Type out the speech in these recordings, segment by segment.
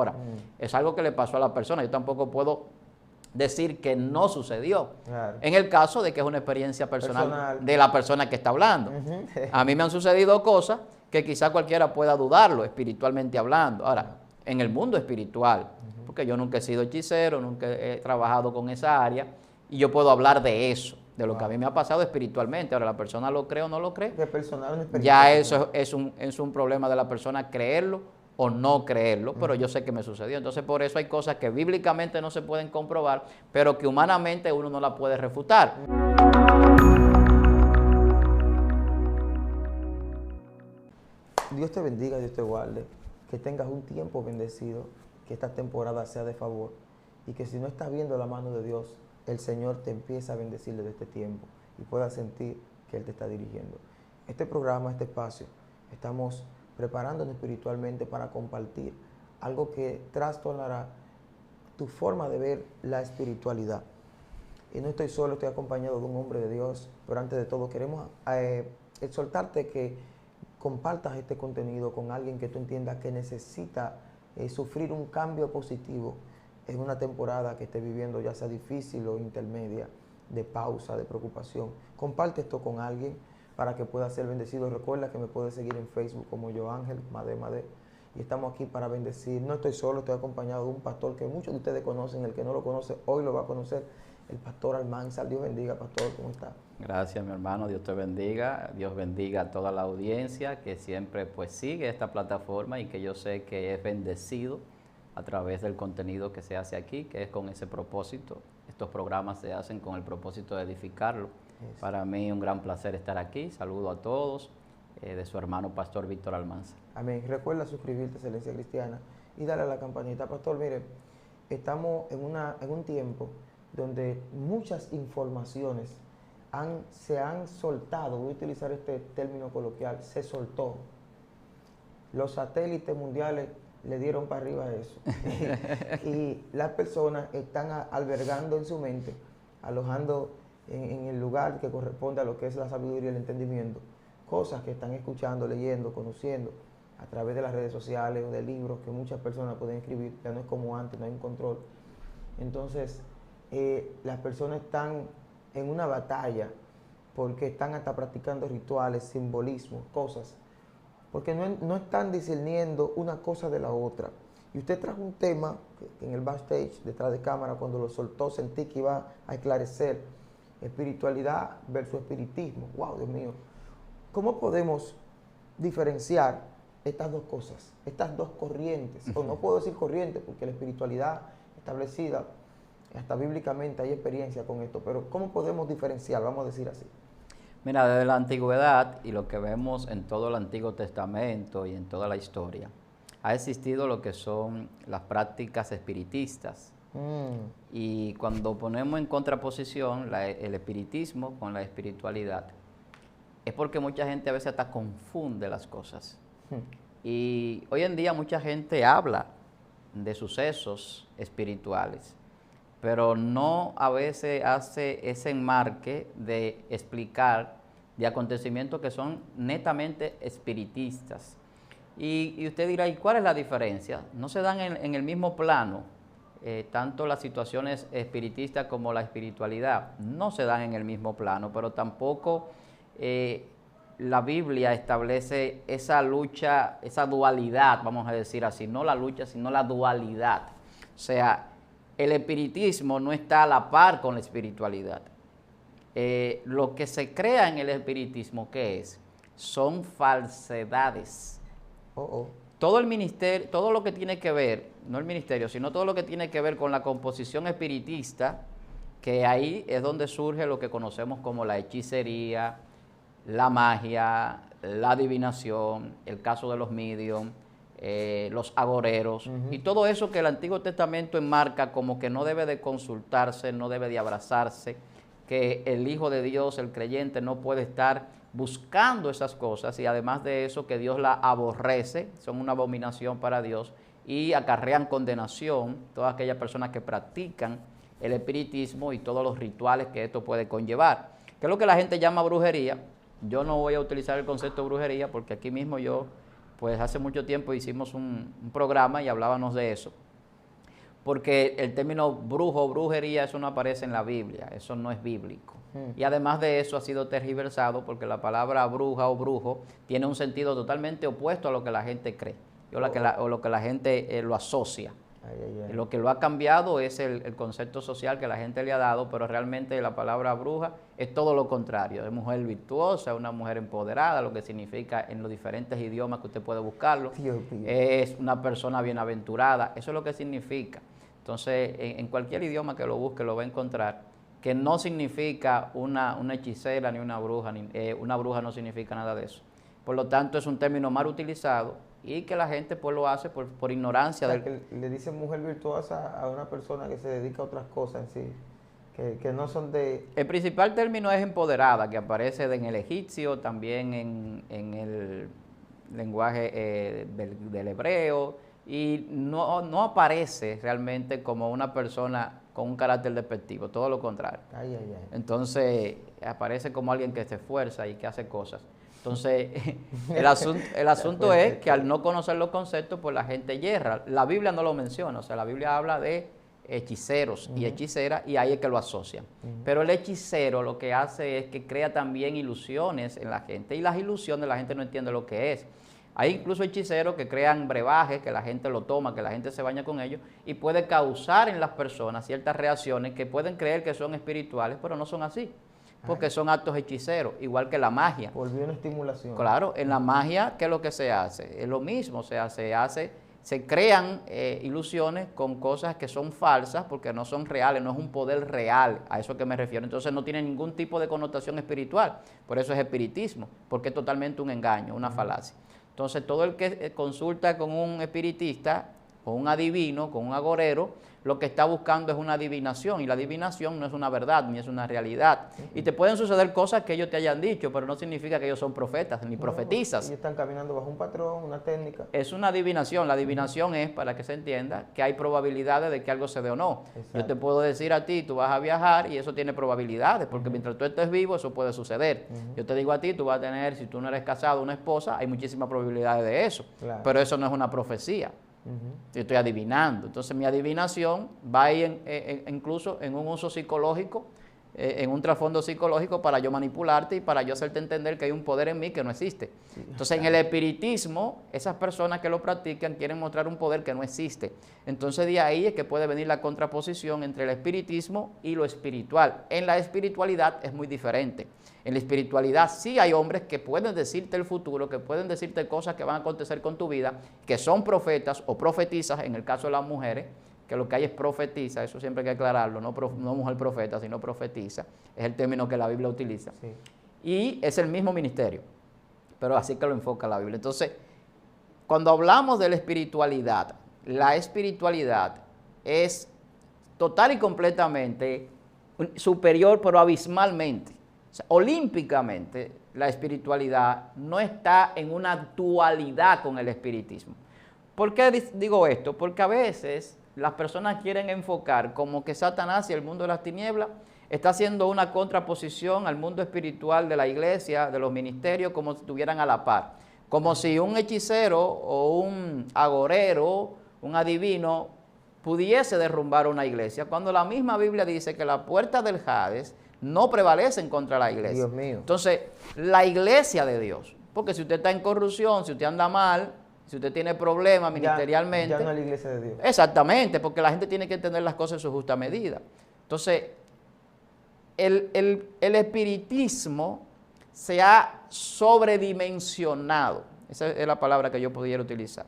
Ahora, es algo que le pasó a la persona. Yo tampoco puedo decir que no sucedió. Claro. En el caso de que es una experiencia personal de la persona que está hablando. A mí me han sucedido cosas que quizá cualquiera pueda dudarlo, espiritualmente hablando. Ahora, en el mundo espiritual, porque yo nunca he sido hechicero, nunca he trabajado con esa área, y yo puedo hablar de eso, de lo que a mí me ha pasado espiritualmente. Ahora, la persona lo cree o no lo cree, ya eso es un problema de la persona creerlo o no creerlo, pero yo sé que me sucedió. Entonces, por eso hay cosas que bíblicamente no se pueden comprobar, pero que humanamente uno no la puede refutar. Dios te bendiga, Dios te guarde, que tengas un tiempo bendecido, que esta temporada sea de favor y que si no estás viendo la mano de Dios, el Señor te empieza a bendecir desde este tiempo y puedas sentir que Él te está dirigiendo. Este programa, este espacio, estamos preparándonos espiritualmente para compartir algo que trastornará tu forma de ver la espiritualidad. Y no estoy solo, estoy acompañado de un hombre de Dios, pero antes de todo queremos exhortarte que compartas este contenido con alguien que tú entiendas que necesita sufrir un cambio positivo en una temporada que esté viviendo, ya sea difícil o intermedia, de pausa, de preocupación. Comparte esto con alguien para que pueda ser bendecido. Recuerda que me puedes seguir en Facebook como Joángel Made, y estamos aquí para bendecir. No estoy solo, estoy acompañado de un pastor que muchos de ustedes conocen. El que no lo conoce hoy lo va a conocer, el pastor Almanzar. Dios bendiga, pastor, ¿cómo está? Gracias, mi hermano, Dios te bendiga, Dios bendiga a toda la audiencia que siempre pues sigue esta plataforma y que yo sé que es bendecido a través del contenido que se hace aquí, que es con ese propósito. Estos programas se hacen con el propósito de edificarlo. Para mí un gran placer estar aquí. Saludo a todos, de su hermano Pastor Víctor Almanzar. Amén. Recuerda suscribirte a Excelencia Cristiana y darle a la campanita. Pastor, mire, estamos en un tiempo donde muchas informaciones se han soltado. Voy a utilizar este término coloquial, se soltó. Los satélites mundiales le dieron para arriba a eso. Y las personas están albergando en su mente, alojando en el lugar que corresponde a lo que es la sabiduría y el entendimiento, cosas que están escuchando, leyendo, conociendo a través de las redes sociales o de libros que muchas personas pueden escribir. Ya no es como antes, no hay un control. Entonces, las personas están en una batalla porque están hasta practicando rituales, simbolismos, cosas, porque no están discerniendo una cosa de la otra. Y usted trajo un tema que en el backstage, detrás de cámara, cuando lo soltó, sentí que iba a esclarecer: espiritualidad versus espiritismo. ¡Wow, Dios mío! ¿Cómo podemos diferenciar estas dos cosas, estas dos corrientes? O no puedo decir corriente, porque la espiritualidad establecida, hasta bíblicamente hay experiencia con esto, pero ¿cómo podemos diferenciar? Vamos a decir así. Mira, desde la antigüedad y lo que vemos en todo el Antiguo Testamento y en toda la historia, ha existido lo que son las prácticas espiritistas. Y cuando ponemos en contraposición el espiritismo con la espiritualidad, es porque mucha gente a veces hasta confunde las cosas. Y hoy en día mucha gente habla de sucesos espirituales, pero no a veces hace ese enmarque de explicar de acontecimientos que son netamente espiritistas. Y usted dirá, ¿y cuál es la diferencia? No se dan en el mismo plano, tanto las situaciones espiritistas como la espiritualidad, no se dan en el mismo plano, pero tampoco la Biblia establece esa lucha, esa dualidad, vamos a decir así, no la lucha, sino la dualidad. O sea, el espiritismo no está a la par con la espiritualidad. Lo que se crea en el espiritismo, ¿qué es? Son falsedades. Todo el ministerio, todo lo que tiene que ver, no el ministerio, sino todo lo que tiene que ver con la composición espiritista, que ahí es donde surge lo que conocemos como la hechicería, la magia, la adivinación, el caso de los medium, los agoreros, y todo eso que el Antiguo Testamento enmarca como que no debe de consultarse, no debe de abrazarse, que el Hijo de Dios, el creyente, no puede estar buscando esas cosas, y además de eso que Dios la aborrece, son una abominación para Dios y acarrean condenación todas aquellas personas que practican el espiritismo y todos los rituales que esto puede conllevar. ¿Qué es lo que la gente llama brujería? Yo no voy a utilizar el concepto de brujería porque aquí mismo yo pues hace mucho tiempo hicimos un programa y hablábamos de eso, porque el término brujo o brujería, eso no aparece en la Biblia, eso no es bíblico. Y además de eso ha sido tergiversado porque la palabra bruja o brujo tiene un sentido totalmente opuesto a lo que la gente cree, o lo que la gente lo asocia. Lo que lo ha cambiado es el concepto social que la gente le ha dado, pero realmente la palabra bruja es todo lo contrario, es mujer virtuosa, una mujer empoderada, lo que significa en los diferentes idiomas que usted puede buscarlo, es una persona bienaventurada, eso es lo que significa. Entonces, en cualquier idioma que lo busque lo va a encontrar, que no significa una hechicera ni una bruja no significa nada de eso. Por lo tanto, es un término mal utilizado y que la gente pues lo hace por ignorancia. O sea, que le dicen mujer virtuosa a una persona que se dedica a otras cosas en sí, que no son de... El principal término es empoderada, que aparece en el egipcio, también en el lenguaje del hebreo, y no aparece realmente como una persona con un carácter despectivo, todo lo contrario. Entonces, aparece como alguien que se esfuerza y que hace cosas. Entonces, el asunto es que al no conocer los conceptos, pues la gente yerra. La Biblia no lo menciona, o sea, la Biblia habla de hechiceros y hechiceras y ahí es que lo asocian. Pero el hechicero lo que hace es que crea también ilusiones en la gente y las ilusiones la gente no entiende lo que es. Hay incluso hechiceros que crean brebajes, que la gente lo toma, que la gente se baña con ellos y puede causar en las personas ciertas reacciones que pueden creer que son espirituales, pero no son así, porque son actos hechiceros, igual que la magia. Volvió una estimulación. Claro, en la magia, ¿qué es lo que se hace? Es lo mismo, o sea, se crean ilusiones con cosas que son falsas porque no son reales, no es un poder real, a eso que me refiero. Entonces no tiene ningún tipo de connotación espiritual, por eso es espiritismo, porque es totalmente un engaño, una falacia. Entonces, todo el que consulta con un espiritista, con un adivino, con un agorero, lo que está buscando es una adivinación, y la adivinación no es una verdad, ni es una realidad. Y te pueden suceder cosas que ellos te hayan dicho, pero no significa que ellos son profetas, ni profetizas. Ellos están caminando bajo un patrón, una técnica. Es una adivinación. La adivinación es, para que se entienda, que hay probabilidades de que algo se dé o no. Exacto. Yo te puedo decir a ti, tú vas a viajar, y eso tiene probabilidades, porque mientras tú estés vivo, eso puede suceder. Yo te digo a ti, tú vas a tener, si tú no eres casado, una esposa, hay muchísimas probabilidades de eso. Claro. Pero eso no es una profecía. Yo estoy adivinando. Entonces mi adivinación va a ir incluso en un uso psicológico, en un trasfondo psicológico para yo manipularte y para yo hacerte entender que hay un poder en mí que no existe. Entonces en el espiritismo, esas personas que lo practican quieren mostrar un poder que no existe. Entonces de ahí es que puede venir la contraposición entre el espiritismo y lo espiritual. En la espiritualidad es muy diferente. En la espiritualidad sí hay hombres que pueden decirte el futuro, que pueden decirte cosas que van a acontecer con tu vida, que son profetas o profetizas, en el caso de las mujeres, que lo que hay es profetiza, eso siempre hay que aclararlo, no mujer profeta, sino profetiza, es el término que la Biblia utiliza. Sí. Y es el mismo ministerio, pero así que lo enfoca la Biblia. Entonces, cuando hablamos de la espiritualidad es total y completamente superior, pero abismalmente. O sea, olímpicamente, la espiritualidad no está en una dualidad con el espiritismo. ¿Por qué digo esto? Porque a veces las personas quieren enfocar como que Satanás y el mundo de las tinieblas está haciendo una contraposición al mundo espiritual de la iglesia, de los ministerios, como si estuvieran a la par. Como si un hechicero o un agorero, un adivino, pudiese derrumbar una iglesia, cuando la misma Biblia dice que la puerta del Hades no prevalecen contra la iglesia. Dios mío. Entonces, la iglesia de Dios, porque si usted está en corrupción, si usted anda mal, si usted tiene problemas ministerialmente... Ya no es la iglesia de Dios. Exactamente, porque la gente tiene que entender las cosas en su justa medida. Entonces, el espiritismo se ha sobredimensionado. Esa es la palabra que yo pudiera utilizar.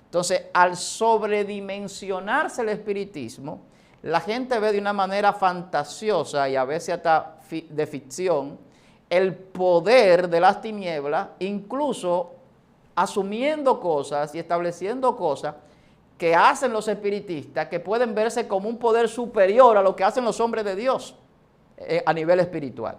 Entonces, al sobredimensionarse el espiritismo, la gente ve de una manera fantasiosa y a veces hasta de ficción el poder de las tinieblas, incluso asumiendo cosas y estableciendo cosas que hacen los espiritistas, que pueden verse como un poder superior a lo que hacen los hombres de Dios a nivel espiritual.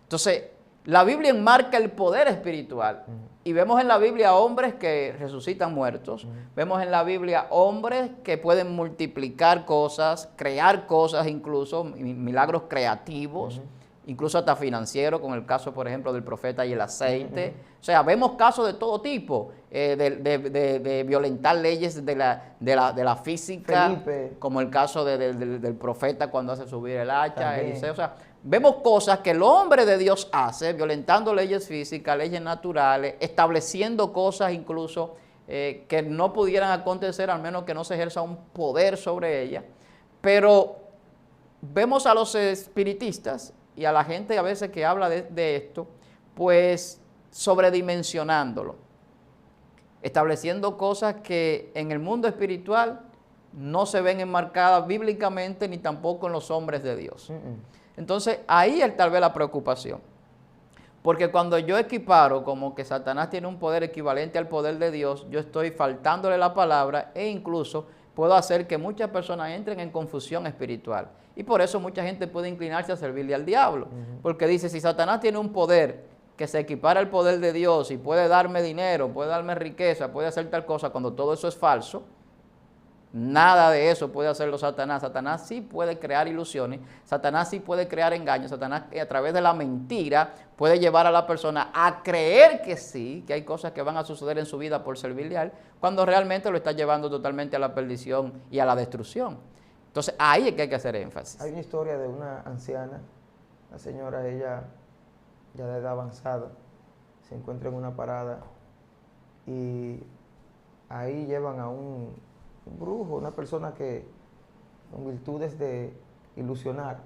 Entonces, la Biblia enmarca el poder espiritual. Y vemos en la Biblia hombres que resucitan muertos. Vemos en la Biblia hombres que pueden multiplicar cosas, crear cosas incluso, milagros creativos. incluso hasta financiero, con el caso, por ejemplo, del profeta y el aceite. O sea, vemos casos de todo tipo, de violentar leyes de la física, Felipe. como el caso del profeta cuando hace subir el hacha, También. Eliseo. O sea, vemos cosas que el hombre de Dios hace, violentando leyes físicas, leyes naturales, estableciendo cosas incluso que no pudieran acontecer, al menos que no se ejerza un poder sobre ellas. Pero vemos a los espiritistas y a la gente a veces que habla de esto, pues sobredimensionándolo, estableciendo cosas que en el mundo espiritual no se ven enmarcadas bíblicamente ni tampoco en los hombres de Dios. Entonces ahí es tal vez la preocupación, porque cuando yo equiparo como que Satanás tiene un poder equivalente al poder de Dios, yo estoy faltándole la palabra e incluso puedo hacer que muchas personas entren en confusión espiritual. Y por eso mucha gente puede inclinarse a servirle al diablo. Porque dice, si Satanás tiene un poder que se equipara al poder de Dios y puede darme dinero, puede darme riqueza, puede hacer tal cosa, cuando todo eso es falso, nada de eso puede hacerlo Satanás. Satanás sí puede crear ilusiones, Satanás sí puede crear engaños, Satanás a través de la mentira puede llevar a la persona a creer que sí, que hay cosas que van a suceder en su vida por servirle a él, cuando realmente lo está llevando totalmente a la perdición y a la destrucción. Entonces ahí es que hay que hacer énfasis. Hay una historia de una anciana, la señora, ella ya de edad avanzada, se encuentra en una parada y ahí llevan a un brujo, una persona que con virtudes de ilusionar.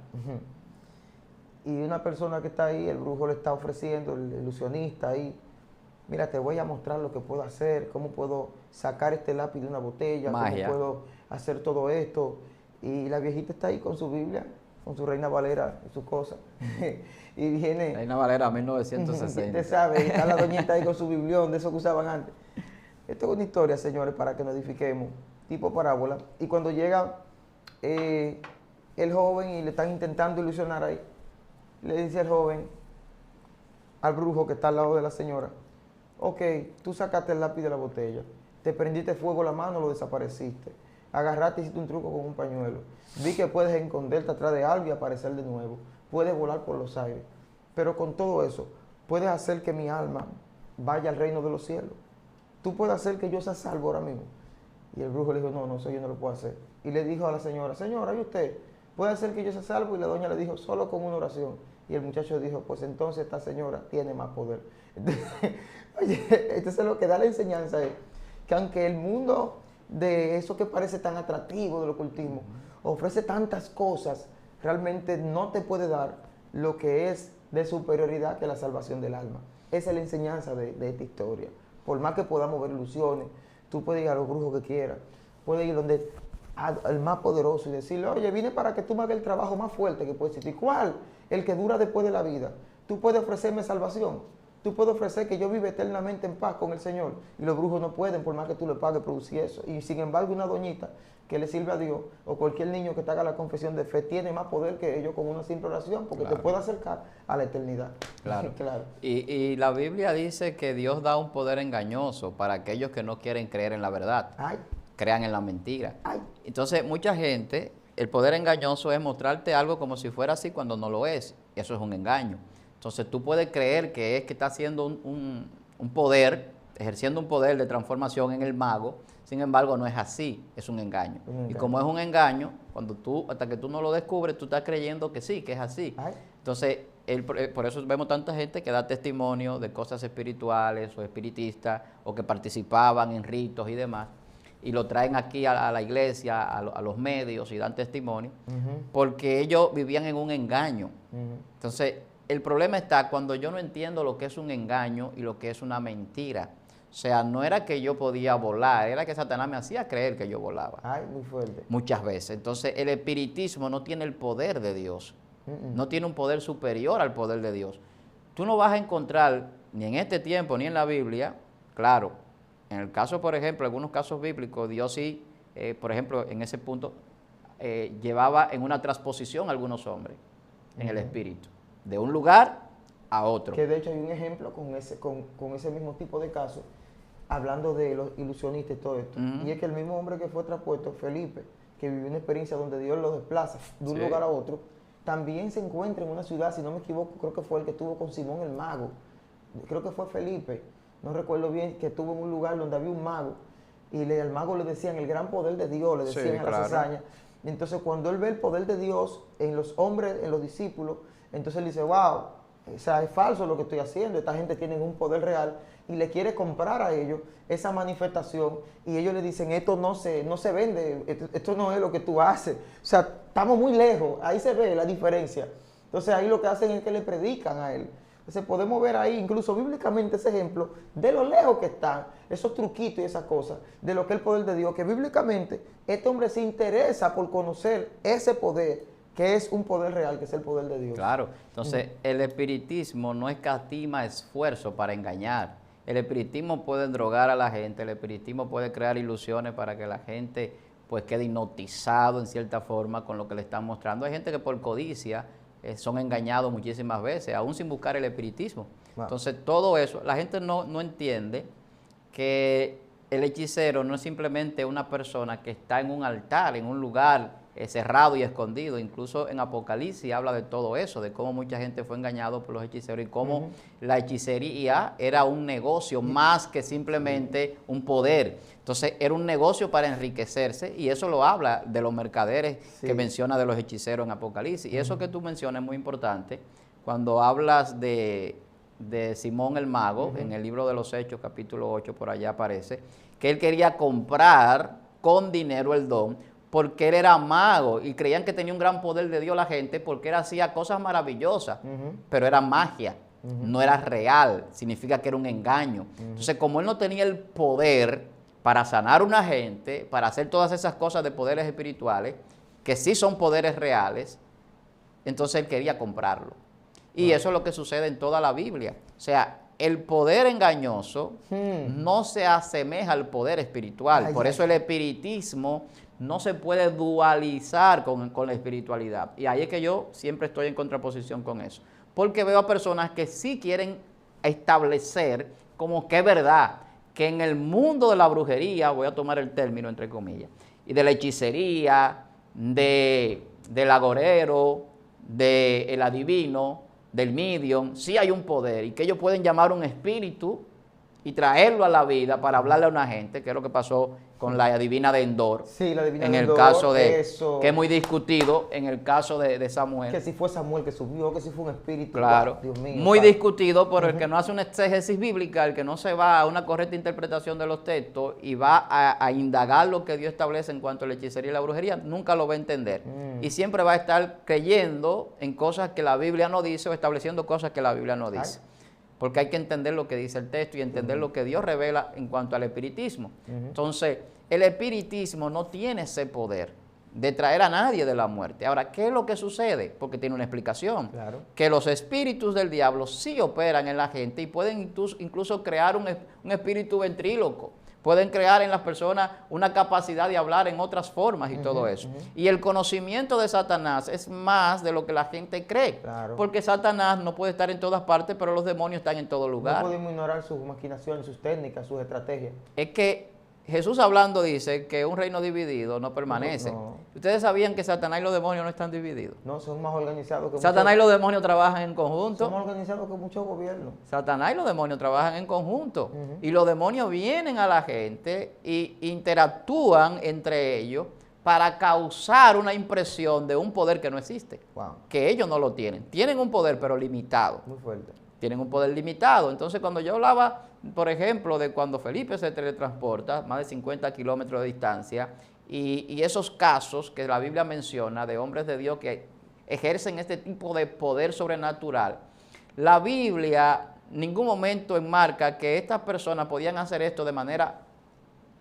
Y una persona que está ahí, el brujo le está ofreciendo, el ilusionista ahí, mira, te voy a mostrar lo que puedo hacer, cómo puedo sacar este lápiz de una botella, Magia. cómo puedo hacer todo esto. Y la viejita está ahí con su Biblia, con su Reina Valera y sus cosas. Y viene... Reina Valera 1960. Usted sabe, y está la doñita ahí con su biblión, de eso que usaban antes. Esto es una historia, señores, para que nos edifiquemos, tipo parábola. Y cuando llega el joven y le están intentando ilusionar ahí, le dice el joven al brujo que está al lado de la señora, ok, tú sacaste el lápiz de la botella, te prendiste fuego la mano, lo desapareciste, agarraste y hiciste un truco con un pañuelo, vi que puedes esconderte atrás de algo y aparecer de nuevo, puedes volar por los aires, pero con todo eso, puedes hacer que mi alma vaya al reino de los cielos, tú puedes hacer que yo sea salvo ahora mismo. Y el brujo le dijo, no, eso yo no lo puedo hacer. Y le dijo a la señora, señora, ¿y usted puede hacer que yo sea salvo? Y la doña le dijo, solo con una oración. Y el muchacho dijo, pues entonces esta señora tiene más poder. Entonces lo que da la enseñanza es que aunque el mundo de eso que parece tan atractivo del ocultismo ofrece tantas cosas, realmente no te puede dar lo que es de superioridad que la salvación del alma. Esa es la enseñanza de esta historia. Por más que podamos ver ilusiones, tú puedes ir a los brujos que quieras, puedes ir donde al más poderoso y decirle, oye, vine para que tú me hagas el trabajo más fuerte que puede existir. ¿Cuál? El que dura después de la vida. Tú puedes ofrecerme salvación, tú puedes ofrecer que yo viva eternamente en paz con el Señor. Y los brujos no pueden, por más que tú le pagues, producir eso. Y sin embargo, una doñita que le sirve a Dios, o cualquier niño que te haga la confesión de fe, tiene más poder que ellos con una simple oración, porque te puede acercar a la eternidad. Claro. Claro. Y la Biblia dice que Dios da un poder engañoso para aquellos que no quieren creer en la verdad, Ay, crean en la mentira. ay. Entonces, mucha gente, el poder engañoso es mostrarte algo como si fuera así cuando no lo es. Eso es un engaño. Entonces, tú puedes creer que es que está haciendo un poder, ejerciendo un poder de transformación en el mago. Sin embargo, no es así, es un engaño. Y como es un engaño, hasta que tú no lo descubres, tú estás creyendo que sí, que es así. Ay. Entonces, por eso vemos tanta gente que da testimonio de cosas espirituales o espiritistas o que participaban en ritos y demás, y lo traen aquí a la iglesia, a los medios y dan testimonio, porque ellos vivían en un engaño. Entonces, el problema está cuando yo no entiendo lo que es un engaño y lo que es una mentira. O sea, no era que yo podía volar, era que Satanás me hacía creer que yo volaba. Ay, muy fuerte. Muchas veces. Entonces, el espiritismo no tiene el poder de Dios. No tiene un poder superior al poder de Dios. Tú no vas a encontrar, ni en este tiempo, ni en la Biblia, claro, en el caso, por ejemplo, algunos casos bíblicos, Dios sí, por ejemplo, en ese punto, llevaba en una transposición a algunos hombres en el espíritu, de un lugar a otro. Que de hecho hay un ejemplo con ese mismo tipo de casos, hablando de los ilusionistas y todo esto. Y es que el mismo hombre que fue traspuesto, Felipe, que vivió una experiencia donde Dios lo desplaza de un lugar a otro, también se encuentra en una ciudad, si no me equivoco, creo que fue el que estuvo con Simón el mago, creo que fue Felipe, no recuerdo bien, que estuvo en un lugar donde había un mago, y al mago le decían el gran poder de Dios, le decían a las hazañas. Entonces cuando él ve el poder de Dios en los hombres, en los discípulos, entonces él dice, wow, o sea, es falso lo que estoy haciendo, esta gente tiene un poder real, y le quiere comprar a ellos esa manifestación, y ellos le dicen, esto no se vende, esto no es lo que tú haces. O sea, estamos muy lejos, ahí se ve la diferencia. Entonces ahí lo que hacen es que le predican a él. Entonces podemos ver ahí, incluso bíblicamente, ese ejemplo de lo lejos que están, esos truquitos y esas cosas, de lo que es el poder de Dios, que bíblicamente este hombre se interesa por conocer ese poder, que es un poder real, que es el poder de Dios. Claro, entonces el espiritismo no escatima esfuerzo para engañar. El espiritismo puede drogar a la gente, el espiritismo puede crear ilusiones para que la gente pues quede hipnotizado en cierta forma con lo que le están mostrando. Hay gente que por codicia son engañados muchísimas veces, aún sin buscar el espiritismo. Wow. Entonces todo eso, la gente no entiende que el hechicero no es simplemente una persona que está en un altar, en un lugar cerrado y escondido. Incluso en Apocalipsis habla de todo eso, de cómo mucha gente fue engañado por los hechiceros y cómo la hechicería era un negocio más que simplemente un poder. Entonces era un negocio para enriquecerse, y eso lo habla de los mercaderes que menciona de los hechiceros en Apocalipsis. Y eso que tú mencionas es muy importante cuando hablas de Simón el mago, en el libro de los Hechos, capítulo 8, por allá aparece, que él quería comprar con dinero el don, porque él era mago y creían que tenía un gran poder de Dios la gente, porque él hacía cosas maravillosas, pero era magia, no era real, significa que era un engaño. Entonces, como él no tenía el poder para sanar a una gente, para hacer todas esas cosas de poderes espirituales, que sí son poderes reales, entonces él quería comprarlo. Y eso es lo que sucede en toda la Biblia. O sea, el poder engañoso no se asemeja al poder espiritual. Por eso el espiritismo no se puede dualizar con la espiritualidad. Y ahí es que yo siempre estoy en contraposición con eso. Porque veo a personas que sí quieren establecer como que es verdad, que en el mundo de la brujería, voy a tomar el término entre comillas, y de la hechicería, del agorero, del adivino, del medium, sí hay un poder, y que ellos pueden llamar un espíritu y traerlo a la vida para hablarle a una gente, que es lo que pasó con la adivina de Endor. Sí, la adivina de Endor, en el caso de, eso, que es muy discutido, en el caso de Samuel. Que si fue Samuel que subió, que si fue un espíritu. Claro, Dios mío, muy discutido por el que no hace una exégesis bíblica, el que no se va a una correcta interpretación de los textos y va a indagar lo que Dios establece en cuanto a la hechicería y la brujería, nunca lo va a entender. Y siempre va a estar creyendo en cosas que la Biblia no dice o estableciendo cosas que la Biblia no dice. Porque hay que entender lo que dice el texto y entender lo que Dios revela en cuanto al espiritismo. Entonces, el espiritismo no tiene ese poder de traer a nadie de la muerte. Ahora, ¿qué es lo que sucede? Porque tiene una explicación. Claro. Que los espíritus del diablo sí operan en la gente y pueden incluso crear un espíritu ventríloco. Pueden crear en las personas una capacidad de hablar en otras formas y todo eso. Y el conocimiento de Satanás es más de lo que la gente cree. Claro. Porque Satanás no puede estar en todas partes, pero los demonios están en todo lugar. No podemos ignorar sus maquinaciones, sus técnicas, sus estrategias. Es que Jesús hablando dice que un reino dividido no permanece. No. ¿Ustedes sabían que Satanás y los demonios no están divididos? No, son más organizados que Satanás y los demonios trabajan en conjunto. Son más organizados que muchos gobiernos. Satanás y los demonios trabajan en conjunto. Y los demonios vienen a la gente e interactúan entre ellos para causar una impresión de un poder que no existe. Wow. Que ellos no lo tienen. Tienen un poder, pero limitado. Muy fuerte. Tienen un poder limitado. Entonces, cuando yo hablaba, por ejemplo, de cuando Felipe se teletransporta, más de 50 kilómetros de distancia, y esos casos que la Biblia menciona de hombres de Dios que ejercen este tipo de poder sobrenatural, la Biblia en ningún momento enmarca que estas personas podían hacer esto de manera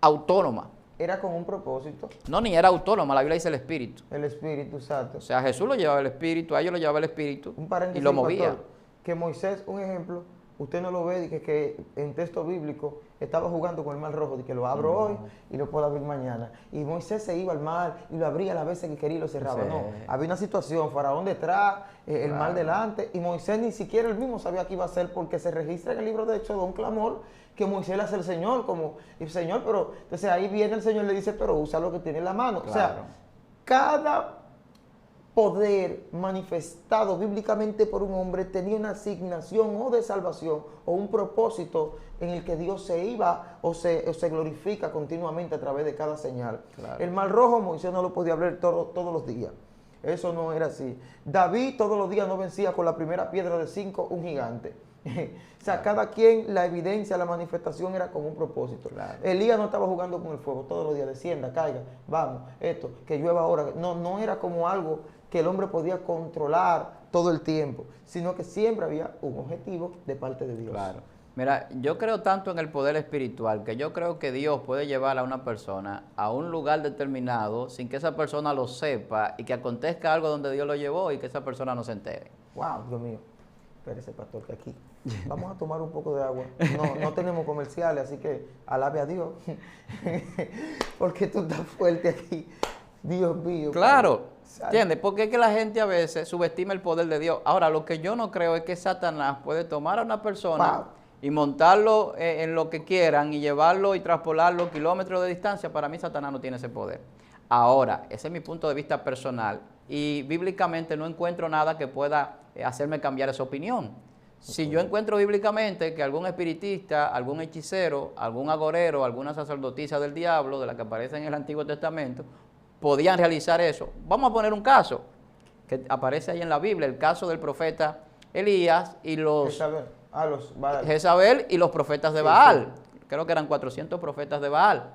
autónoma. ¿Era con un propósito? No, ni era autónoma, la Biblia dice el Espíritu. El Espíritu, exacto. O sea, Jesús lo llevaba el Espíritu, a ellos lo llevaba el Espíritu y lo movía. Pastor, que Moisés, un ejemplo, usted no lo ve, que en texto bíblico estaba jugando con el mar rojo, de que lo abro hoy y lo puedo abrir mañana. Y Moisés se iba al mar y lo abría a las veces que quería y lo cerraba. Sí. No, había una situación, Faraón detrás, el mar delante, y Moisés ni siquiera él mismo sabía qué iba a hacer, porque se registra en el libro de Hechos de un clamor que Moisés le hace al Señor, como, y Señor, pero, entonces ahí viene el Señor y le dice, pero usa lo que tiene en la mano. Claro. O sea, poder manifestado bíblicamente por un hombre tenía una asignación o de salvación o un propósito en el que Dios se iba o se glorifica continuamente a través de cada señal. Claro. El mar rojo Moisés no lo podía ver todos los días. Eso no era así. David todos los días no vencía con la primera piedra de 5 un gigante. O sea, cada quien, la evidencia, la manifestación era con un propósito. Claro. Elías no estaba jugando con el fuego todos los días, descienda, caiga, vamos, esto, que llueva ahora. No era como algo que el hombre podía controlar todo el tiempo, sino que siempre había un objetivo de parte de Dios. Claro. Mira, yo creo tanto en el poder espiritual que yo creo que Dios puede llevar a una persona a un lugar determinado sin que esa persona lo sepa y que acontezca algo donde Dios lo llevó y que esa persona no se entere. Wow, Dios mío. Espérese, pastor, que aquí vamos a tomar un poco de agua. No tenemos comerciales, así que alabe a Dios. Porque tú estás fuerte aquí. Dios mío. Claro, ¿entiendes? Porque es que la gente a veces subestima el poder de Dios. Ahora, lo que yo no creo es que Satanás puede tomar a una persona y montarlo en lo que quieran y llevarlo y traspolarlo kilómetros de distancia. Para mí Satanás no tiene ese poder. Ahora, ese es mi punto de vista personal y bíblicamente no encuentro nada que pueda hacerme cambiar esa opinión. Si yo encuentro bíblicamente que algún espiritista, algún hechicero, algún agorero, alguna sacerdotisa del diablo, de la que aparece en el Antiguo Testamento, podían realizar eso. Vamos a poner un caso que aparece ahí en la Biblia, el caso del profeta Elías y Jezabel y los profetas de Baal. Sí. Creo que eran 400 profetas de Baal.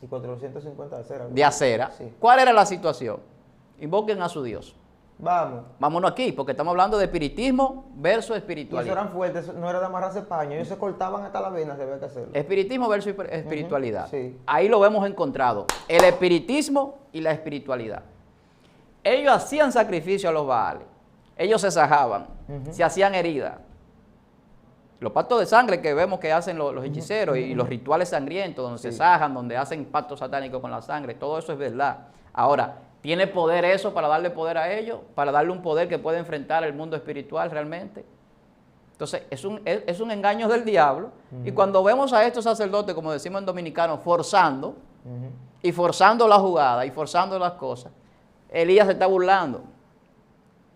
Y 450 de Acera. De Acera. Sí. ¿Cuál era la situación? Invoquen a su Dios. Vámonos aquí, porque estamos hablando de espiritismo versus espiritualidad. Y eso eran fuertes, no era de amarrarse paño, ellos se cortaban hasta las venas, debe que hacerlo. Espiritismo versus espiritualidad. Sí. Ahí lo hemos encontrado, el espiritismo y la espiritualidad. Ellos hacían sacrificio a los Baales, ellos se sajaban, se hacían heridas. Los pactos de sangre que vemos que hacen los hechiceros y los rituales sangrientos, donde se sajan, donde hacen pactos satánicos con la sangre, todo eso es verdad. Ahora, ¿tiene poder eso para darle poder a ellos? ¿Para darle un poder que pueda enfrentar el mundo espiritual realmente? Entonces, es un engaño del diablo. Y cuando vemos a estos sacerdotes, como decimos en dominicano, forzando, y forzando la jugada, y forzando las cosas, Elías se está burlando.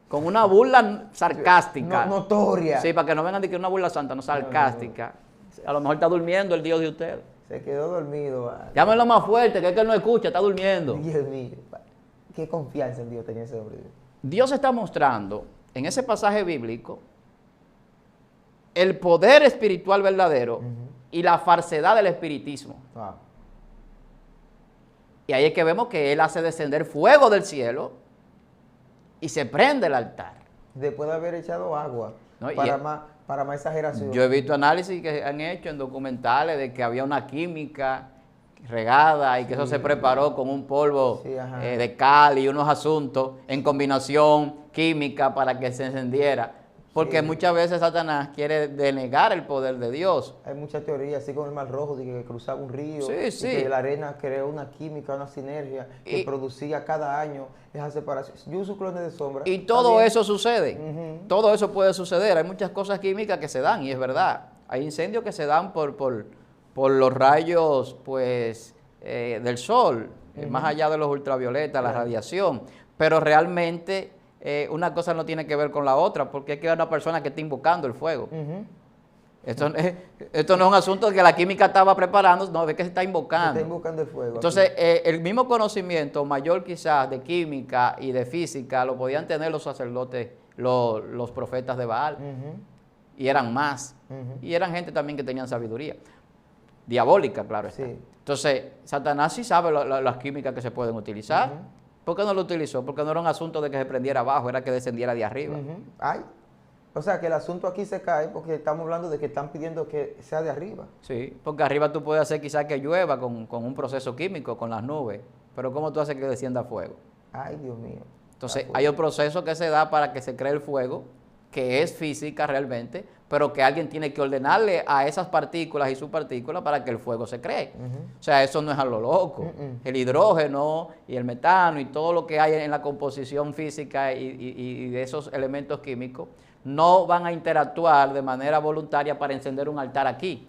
Con una burla sarcástica. Notoria. Sí, para que no vengan de que una burla santa, no sarcástica. No. A lo mejor está durmiendo el Dios de ustedes. Se quedó dormido. Llámenlo más fuerte, que es que él no escucha, está durmiendo. Dios mío. ¿Qué confianza en Dios tenía ese hombre? Dios está mostrando en ese pasaje bíblico el poder espiritual verdadero y la falsedad del espiritismo. Y ahí es que vemos que Él hace descender fuego del cielo y se prende el altar. Después de haber echado agua, ¿no? para más exageración. Yo he visto análisis que han hecho en documentales de que había una química regada y que eso se preparó con un polvo de cal y unos asuntos en combinación química para que se encendiera. Porque muchas veces Satanás quiere denegar el poder de Dios. Hay muchas teorías, así como el Mar Rojo, de que cruzaba un río, y que la arena creó una química, una sinergia que producía cada año esa separación. Yo clones de sombra. Y todo eso sucede, todo eso puede suceder. Hay muchas cosas químicas que se dan y es verdad. Hay incendios que se dan por los rayos pues, del sol, más allá de los ultravioletas, la radiación. Pero realmente una cosa no tiene que ver con la otra, porque es que hay una persona que está invocando el fuego. Esto no es un asunto de que la química estaba preparando, no, es que se está invocando. Se está invocando el fuego. Entonces, el mismo conocimiento mayor quizás de química y de física lo podían tener los sacerdotes, los profetas de Baal. Y eran más. Y eran gente también que tenían sabiduría. Diabólica, claro está. Entonces, Satanás sí sabe las químicas que se pueden utilizar. ¿Por qué no lo utilizó? Porque no era un asunto de que se prendiera abajo, era que descendiera de arriba. O sea, que el asunto aquí se cae porque estamos hablando de que están pidiendo que sea de arriba. Sí, porque arriba tú puedes hacer quizás que llueva con un proceso químico, con las nubes. Pero ¿cómo tú haces que descienda fuego? Ay, Dios mío. Entonces, hay un proceso que se da para que se cree el fuego, que es física realmente, pero que alguien tiene que ordenarle a esas partículas y subpartículas para que el fuego se cree. O sea, eso no es a lo loco. El hidrógeno y el metano y todo lo que hay en la composición física y de esos elementos químicos no van a interactuar de manera voluntaria para encender un altar aquí.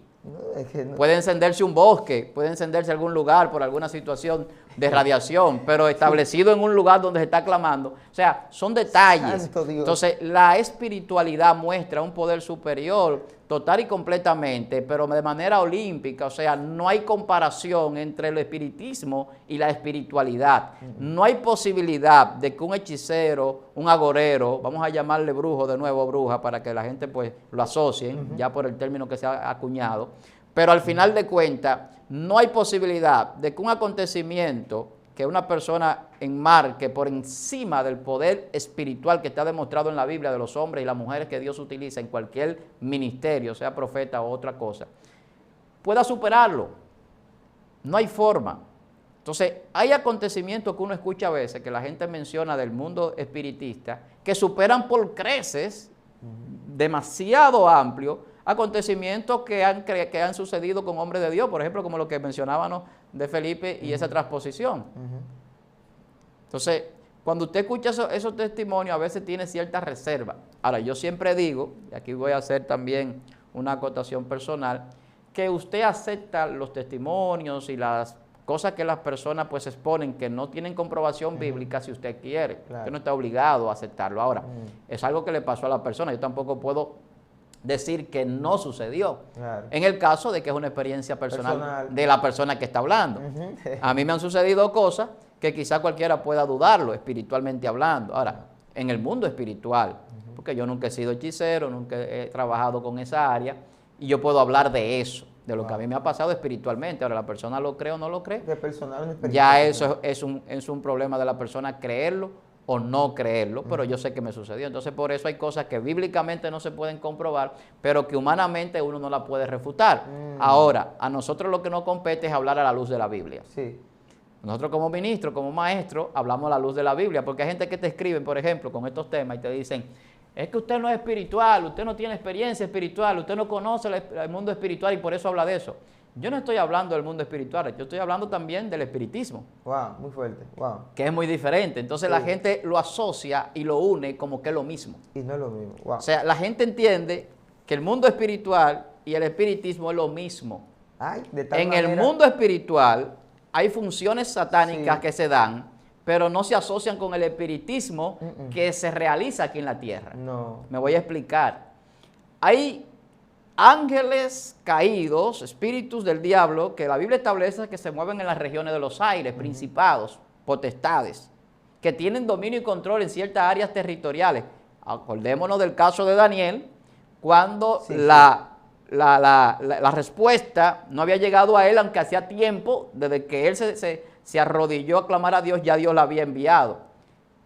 Puede encenderse un bosque, puede encenderse algún lugar por alguna situación de radiación, pero establecido en un lugar donde se está clamando. O sea, son detalles. Santo Dios. Entonces, la espiritualidad muestra un poder superior total y completamente, pero de manera olímpica. O sea, no hay comparación entre el espiritismo y la espiritualidad. No hay posibilidad de que un hechicero, un agorero, vamos a llamarle brujo de nuevo, bruja, para que la gente pues lo asocie, ya por el término que se ha acuñado, pero al final de cuentas, no hay posibilidad de que un acontecimiento que una persona enmarque por encima del poder espiritual que está demostrado en la Biblia de los hombres y las mujeres que Dios utiliza en cualquier ministerio, sea profeta o otra cosa, pueda superarlo. No hay forma. Entonces, hay acontecimientos que uno escucha a veces, que la gente menciona del mundo espiritista, que superan por creces demasiado amplio acontecimientos que han sucedido con hombres de Dios, por ejemplo, como lo que mencionábamos de Felipe y esa transposición. Entonces, cuando usted escucha esos testimonios, a veces tiene cierta reserva. Ahora, yo siempre digo, y aquí voy a hacer también una acotación personal, que usted acepta los testimonios y las cosas que las personas pues exponen que no tienen comprobación bíblica si usted quiere. Claro. Usted no está obligado a aceptarlo. Ahora, es algo que le pasó a la persona. Yo tampoco puedo decir que no sucedió. Claro. En el caso de que es una experiencia personal de la persona que está hablando. A mí me han sucedido cosas que quizá cualquiera pueda dudarlo, espiritualmente hablando. Ahora, en el mundo espiritual, porque yo nunca he sido hechicero, nunca he trabajado con esa área, y yo puedo hablar de eso, de lo que a mí me ha pasado espiritualmente. Ahora, ¿la persona lo cree o no lo cree? De personal, ya eso es un problema de la persona creerlo o no creerlo, pero yo sé que me sucedió. Entonces, por eso hay cosas que bíblicamente no se pueden comprobar, pero que humanamente uno no la puede refutar. Ahora, a nosotros lo que nos compete es hablar a la luz de la Biblia. Sí. Nosotros como ministros, como maestros, hablamos a la luz de la Biblia, porque hay gente que te escriben, por ejemplo, con estos temas y te dicen, es que usted no es espiritual, usted no tiene experiencia espiritual, usted no conoce el mundo espiritual y por eso habla de eso. Yo no estoy hablando del mundo espiritual, yo estoy hablando también del espiritismo. Wow, muy fuerte, wow. Que es muy diferente. Entonces la gente lo asocia y lo une como que es lo mismo. Y no es lo mismo, wow. O sea, la gente entiende que el mundo espiritual y el espiritismo es lo mismo. Ay, de tal en manera... el mundo espiritual hay funciones satánicas que se dan, pero no se asocian con el espiritismo que se realiza aquí en la tierra. No. Me voy a explicar. Hay ángeles caídos, espíritus del diablo, que la Biblia establece que se mueven en las regiones de los aires, principados, potestades, que tienen dominio y control en ciertas áreas territoriales. Acordémonos del caso de Daniel, cuando la respuesta no había llegado a él, aunque hacía tiempo, desde que él se arrodilló a clamar a Dios, ya Dios la había enviado.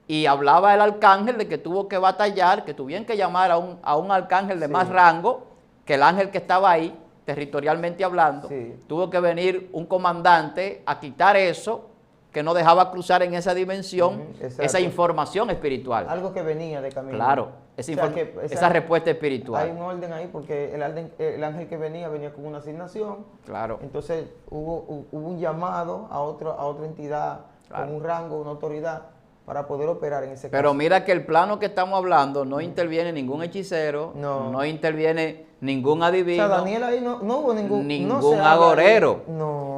Y hablaba el arcángel de que tuvo que batallar, que tuvieron que llamar a un arcángel de más rango, que el ángel que estaba ahí, territorialmente hablando, tuvo que venir un comandante a quitar eso, que no dejaba cruzar en esa dimensión, esa información espiritual. Algo que venía de camino. Claro, esa respuesta espiritual. Hay un orden ahí porque el ángel que venía con una asignación. Claro. Entonces hubo un llamado a otra entidad con un rango, una autoridad, para poder operar en ese caso. Pero mira que el plano que estamos hablando no interviene ningún hechicero, no interviene ningún adivino. O sea, Daniel ahí no hubo ningún agorero.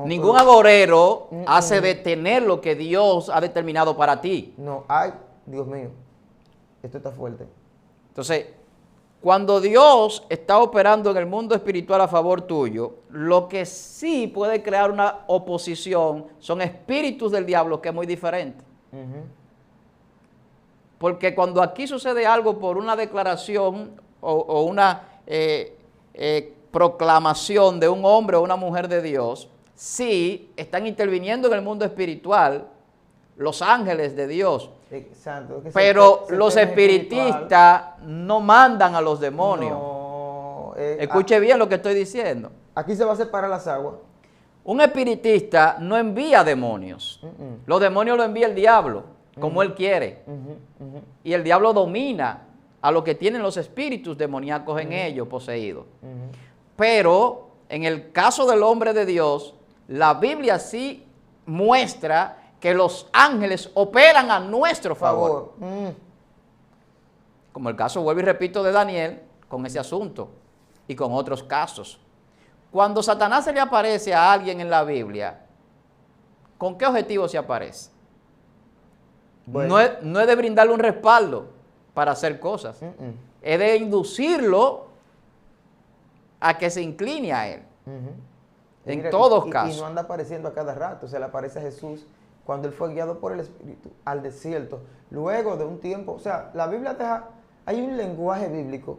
Ningún agorero hace detener lo que Dios ha determinado para ti. No, ay, Dios mío, esto está fuerte. Entonces, cuando Dios está operando en el mundo espiritual a favor tuyo, lo que sí puede crear una oposición son espíritus del diablo, que es muy diferente. Porque cuando aquí sucede algo por una declaración o una proclamación de un hombre o una mujer de Dios, sí están interviniendo en el mundo espiritual los ángeles de Dios. Exacto. Pero los espiritistas no mandan a los demonios. No, escuche bien lo que estoy diciendo. Aquí se va a separar las aguas. Un espiritista no envía demonios. Los demonios los envía el diablo, como él quiere. Y el diablo domina a lo que tienen los espíritus demoníacos en ellos poseídos. Pero en el caso del hombre de Dios, la Biblia sí muestra que los ángeles operan a nuestro favor. Como el caso, vuelvo y repito, de Daniel, con ese asunto y con otros casos. Cuando Satanás se le aparece a alguien en la Biblia, ¿con qué objetivo se aparece? Bueno. No es de brindarle un respaldo para hacer cosas, es de inducirlo a que se incline a él. En Mira, todos y casos. no anda apareciendo a cada rato, se le aparece a Jesús cuando él fue guiado por el Espíritu al desierto. Luego de un tiempo, o sea, la Biblia hay un lenguaje bíblico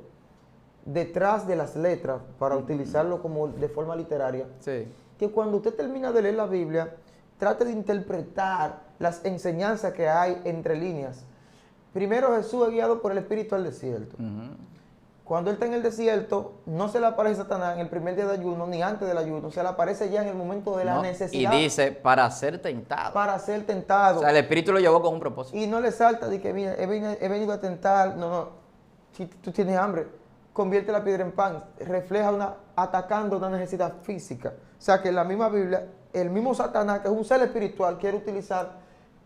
detrás de las letras, para utilizarlo como de forma literaria, Sí. que cuando usted termina de leer la Biblia, trate de interpretar las enseñanzas que hay entre líneas. Primero Jesús es guiado por el Espíritu al desierto. Cuando él está en el desierto, no se le aparece Satanás en el primer día de ayuno, ni antes del ayuno, se le aparece ya en el momento de la ¿No? necesidad. Y dice, para ser tentado. Para ser tentado. O sea, el Espíritu lo llevó con un propósito. Y no le salta de que, mira, he venido a tentar. No. Si tú tienes hambre, convierte la piedra en pan. Refleja atacando una necesidad física. O sea, que en la misma Biblia, el mismo Satanás, que es un ser espiritual, quiere utilizar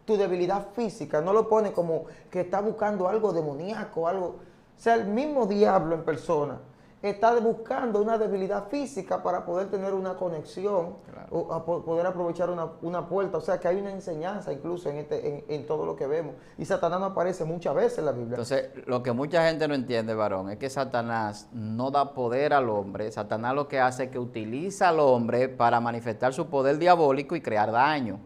tu debilidad física. No lo pone como que está buscando algo demoníaco, algo. O sea, el mismo diablo en persona está buscando una debilidad física para poder tener una conexión, Claro. o poder aprovechar una puerta. O sea, que hay una enseñanza incluso en todo lo que vemos. Y Satanás no aparece muchas veces en la Biblia. Entonces, lo que mucha gente no entiende, varón, es que Satanás no da poder al hombre. Satanás lo que hace es que utiliza al hombre para manifestar su poder diabólico y crear daño.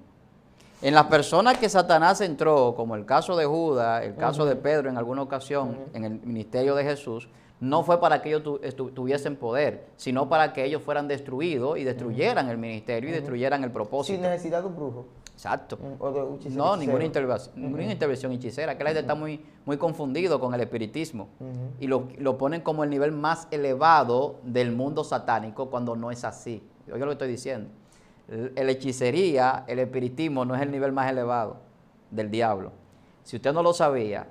En las personas que Satanás entró, como el caso de Judas, el caso de Pedro en alguna ocasión, en el ministerio de Jesús, no fue para que ellos tuviesen poder, sino para que ellos fueran destruidos y destruyeran el ministerio y destruyeran el propósito. Sin necesidad de un brujo. Exacto. O de un hechicero. No, ninguna intervención hechicera, que la gente está muy confundido con el espiritismo y lo ponen como el nivel más elevado del mundo satánico cuando no es así. Yo lo estoy diciendo. La hechicería, el espiritismo no es el nivel más elevado del diablo. Si usted no lo sabía,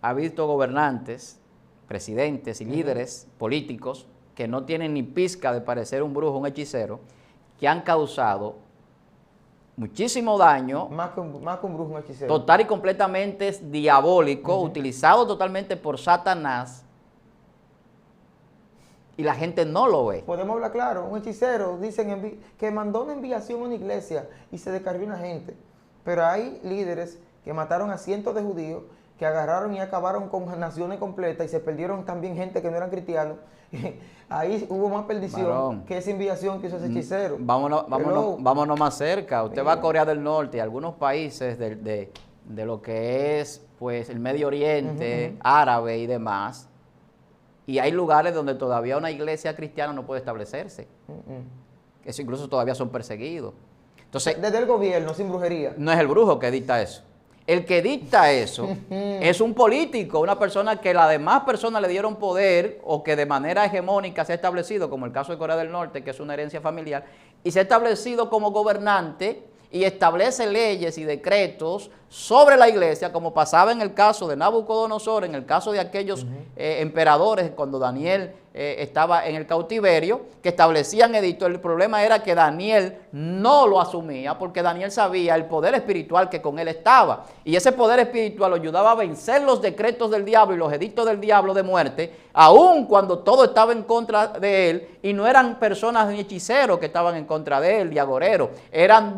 ha visto gobernantes, presidentes y líderes políticos que no tienen ni pizca de parecer un brujo, un hechicero, que han causado muchísimo daño, Más que un brujo, un hechicero. total y completamente diabólico, utilizado totalmente por Satanás, y la gente no lo ve. Podemos hablar claro, un hechicero, dicen que mandó una enviación a una iglesia y se descarrió una gente. Pero hay líderes que mataron a cientos de judíos, que agarraron y acabaron con naciones completas y se perdieron también gente que no eran cristianos. Ahí hubo más perdición Varón, que esa enviación que hizo ese hechicero. Vámonos más cerca. Usted va a Corea del Norte y algunos países de lo que es pues el Medio Oriente, árabe y demás. Y hay lugares donde todavía una iglesia cristiana no puede establecerse. Eso incluso todavía son perseguidos. Entonces, Desde el gobierno, sin brujería. no es el brujo que dicta eso. El que dicta eso es un político, una persona que las demás personas le dieron poder o que de manera hegemónica se ha establecido, como el caso de Corea del Norte, que es una herencia familiar, y se ha establecido como gobernante y establece leyes y decretos sobre la iglesia, como pasaba en el caso de Nabucodonosor, en el caso de aquellos emperadores, cuando Daniel estaba en el cautiverio, que establecían edictos. El problema era que Daniel no lo asumía, porque Daniel sabía el poder espiritual que con él estaba, y ese poder espiritual lo ayudaba a vencer los decretos del diablo y los edictos del diablo de muerte, aun cuando todo estaba en contra de él, y no eran personas ni hechiceros que estaban en contra de él, ni agoreros, eran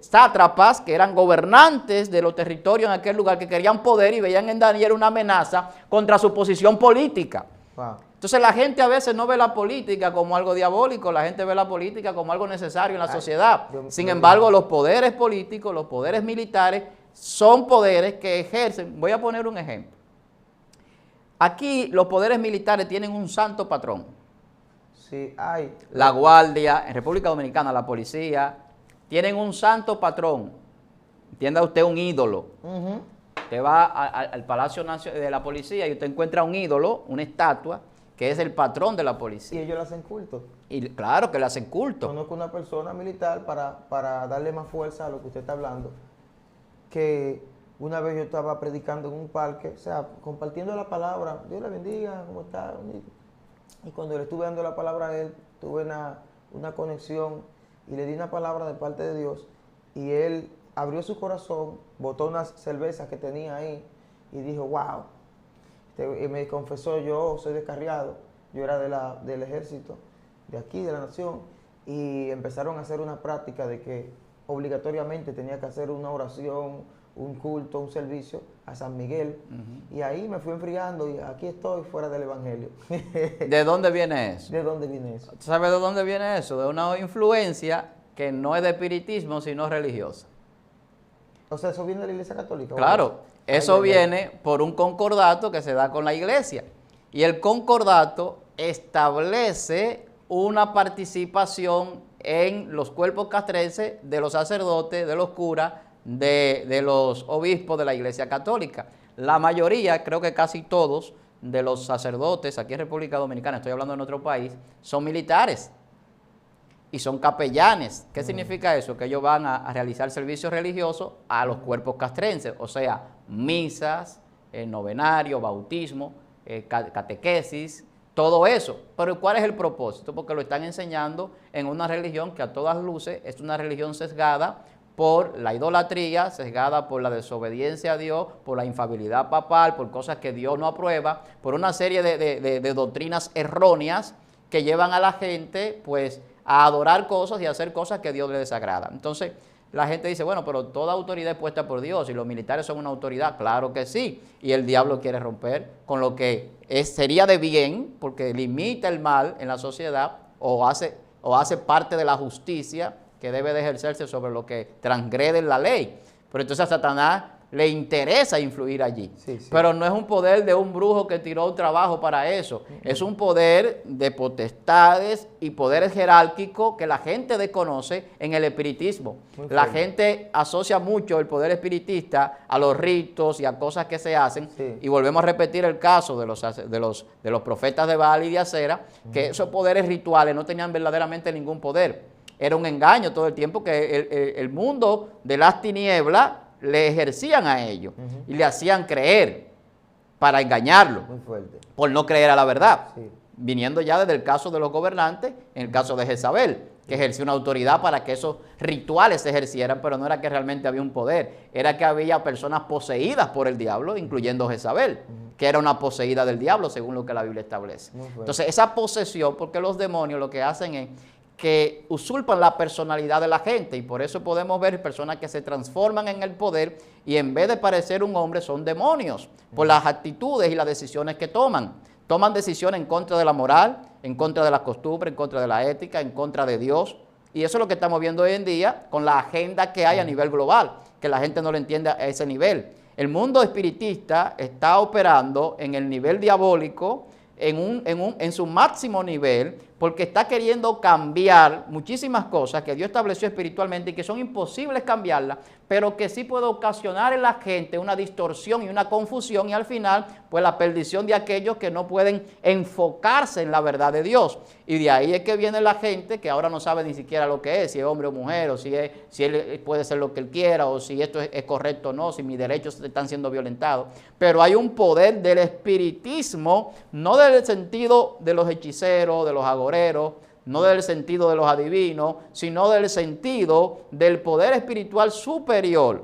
sátrapas, que eran gobernantes de los territorios en aquel lugar, que querían poder y veían en Daniel una amenaza contra su posición política. Wow. Entonces la gente a veces no ve la política como algo diabólico, la gente ve la política como algo necesario en la sociedad. Sin embargo, los poderes políticos, los poderes militares, son poderes que ejercen. Voy a poner un ejemplo. Aquí los poderes militares tienen un santo patrón. Sí, hay. La Guardia, en República Dominicana, la policía, tienen un santo patrón. Entienda usted, un ídolo. Usted va al Palacio de la Policía y usted encuentra un ídolo, una estatua, que es el patrón de la Y policía. ellos le hacen culto. Y claro que le hacen culto. Conozco una persona militar para darle más fuerza a lo que usted está hablando, que una vez yo estaba predicando en un parque, o sea, compartiendo la palabra, Dios le bendiga, ¿cómo está? Y cuando le estuve dando la palabra a él, tuve una conexión y le di una palabra de parte de Dios, y él abrió su corazón, botó unas cervezas que tenía ahí y dijo, wow. Y me confesó, yo soy descarriado, yo era del ejército, de aquí, de la nación, y empezaron a hacer una práctica de que obligatoriamente tenía que hacer una oración, un culto, un servicio a San Miguel. Y ahí me fui enfriando y aquí estoy fuera del Evangelio. ¿De dónde viene eso? ¿De dónde viene eso? ¿Sabes de dónde viene eso? De una influencia que no es de espiritismo, sino religiosa. O sea, ¿eso viene de la Iglesia Católica? Claro, eso viene por un concordato que se da con la Iglesia. Y el concordato establece una participación en los cuerpos castrenses de los sacerdotes, de los curas, de los obispos de la Iglesia Católica. La mayoría, creo que casi todos, de los sacerdotes aquí en República Dominicana, estoy hablando de nuestro país, son militares y son capellanes. ¿Qué significa eso? Que ellos van a realizar servicios religiosos a los cuerpos castrenses, o sea, misas, novenario, bautismo, catequesis, todo eso. Pero ¿cuál es el propósito? Porque lo están enseñando en una religión que a todas luces es una religión sesgada por la idolatría, sesgada por la desobediencia a Dios, por la infabilidad papal, por cosas que Dios no aprueba, por una serie de doctrinas erróneas que llevan a la gente pues a adorar cosas y a hacer cosas que Dios le desagrada. Entonces la gente dice, bueno, pero toda autoridad es puesta por Dios y los militares son una autoridad. Claro que sí, y el diablo quiere romper con lo que sería de bien, porque limita el mal en la sociedad o hace parte de la justicia que debe de ejercerse sobre lo que transgrede la ley. Pero entonces a Satanás le interesa influir allí. Sí, sí. Pero no es un poder de un brujo que tiró un trabajo para eso. Es un poder de potestades y poderes jerárquicos que la gente desconoce en el espiritismo. La gente asocia mucho el poder espiritista a los ritos y a cosas que se hacen. Sí. Y volvemos a repetir el caso de los profetas de Baal y de Acera, que esos poderes rituales no tenían verdaderamente ningún poder. Era un engaño todo el tiempo que el mundo de las tinieblas le ejercían a ellos y le hacían creer para engañarlo, por no creer a la verdad. Sí. Viniendo ya desde el caso de los gobernantes, en el caso de Jezabel, que ejerció una autoridad para que esos rituales se ejercieran, pero no era que realmente había un poder, era que había personas poseídas por el diablo, incluyendo Jezabel, que era una poseída del diablo, según lo que la Biblia establece. Entonces, esa posesión, porque los demonios lo que hacen es que usurpan la personalidad de la gente y por eso podemos ver personas que se transforman en el poder y en vez de parecer un hombre son demonios por las actitudes y las decisiones que toman. Toman decisiones en contra de la moral, en contra de las costumbres, en contra de la ética, en contra de Dios. Y eso es lo que estamos viendo hoy en día con la agenda que hay a nivel global, que la gente no lo entiende a ese nivel. El mundo espiritista está operando en el nivel diabólico, en su máximo nivel, porque está queriendo cambiar muchísimas cosas que Dios estableció espiritualmente y que son imposibles cambiarlas, pero que sí puede ocasionar en la gente una distorsión y una confusión y al final pues la perdición de aquellos que no pueden enfocarse en la verdad de Dios. Y de ahí es que viene la gente que ahora no sabe ni siquiera lo que es, si es hombre o mujer, o si él puede ser lo que él quiera, o si esto es correcto o no, si mis derechos están siendo violentados. Pero hay un poder del espiritismo, no del sentido de los hechiceros, de los agoreros, no del sentido de los adivinos, sino del sentido del poder espiritual superior,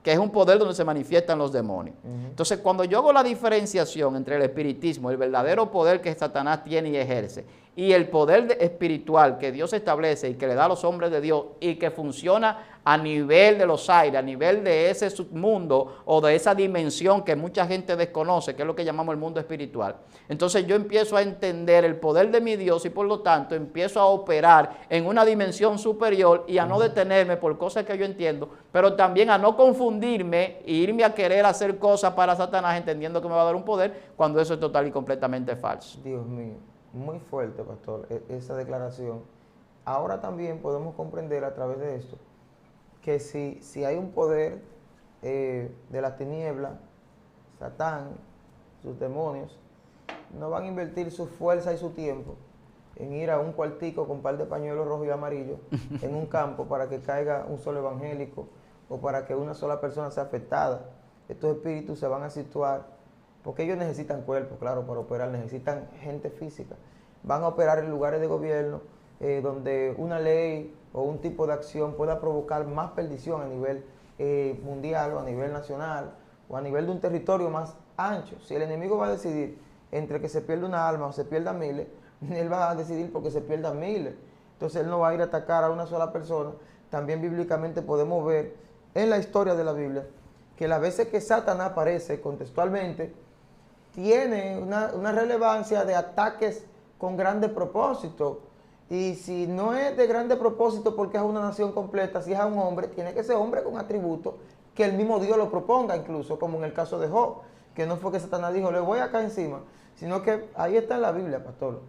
que es un poder donde se manifiestan los demonios. Entonces, cuando yo hago la diferenciación entre el espiritismo, el verdadero poder que Satanás tiene y ejerce, y el poder espiritual que Dios establece y que le da a los hombres de Dios y que funciona a nivel de los aires, a nivel de ese submundo o de esa dimensión que mucha gente desconoce, que es lo que llamamos el mundo espiritual. Entonces yo empiezo a entender el poder de mi Dios y por lo tanto empiezo a operar en una dimensión superior y a no detenerme por cosas que yo entiendo, pero también a no confundirme e irme a querer hacer cosas para Satanás entendiendo que me va a dar un poder cuando eso es total y completamente falso. Dios mío. Muy fuerte, pastor, esa declaración. Ahora también podemos comprender a través de esto que si hay un poder de la tiniebla, Satán, sus demonios, no van a invertir su fuerza y su tiempo en ir a un cuartico con un par de pañuelos rojos y amarillos en un campo para que caiga un solo evangélico o para que una sola persona sea afectada. Estos espíritus se van a situar porque ellos necesitan cuerpo, claro, para operar, necesitan gente física. Van a operar en lugares de gobierno donde una ley o un tipo de acción pueda provocar más perdición a nivel mundial o a nivel nacional o a nivel de un territorio más ancho. Si el enemigo va a decidir entre que se pierda una alma o se pierdan miles, él va a decidir porque se pierdan miles. Entonces él no va a ir a atacar a una sola persona, también bíblicamente podemos ver en la historia de la Biblia que las veces que Satanás aparece contextualmente, tiene una relevancia de ataques con grandes propósitos. Y si no es de grande propósito porque es una nación completa, si es a un hombre, tiene que ser hombre con atributos que el mismo Dios lo proponga, incluso como en el caso de Job, que no fue que Satanás dijo, le voy acá encima, sino que ahí está en la Biblia, pastor.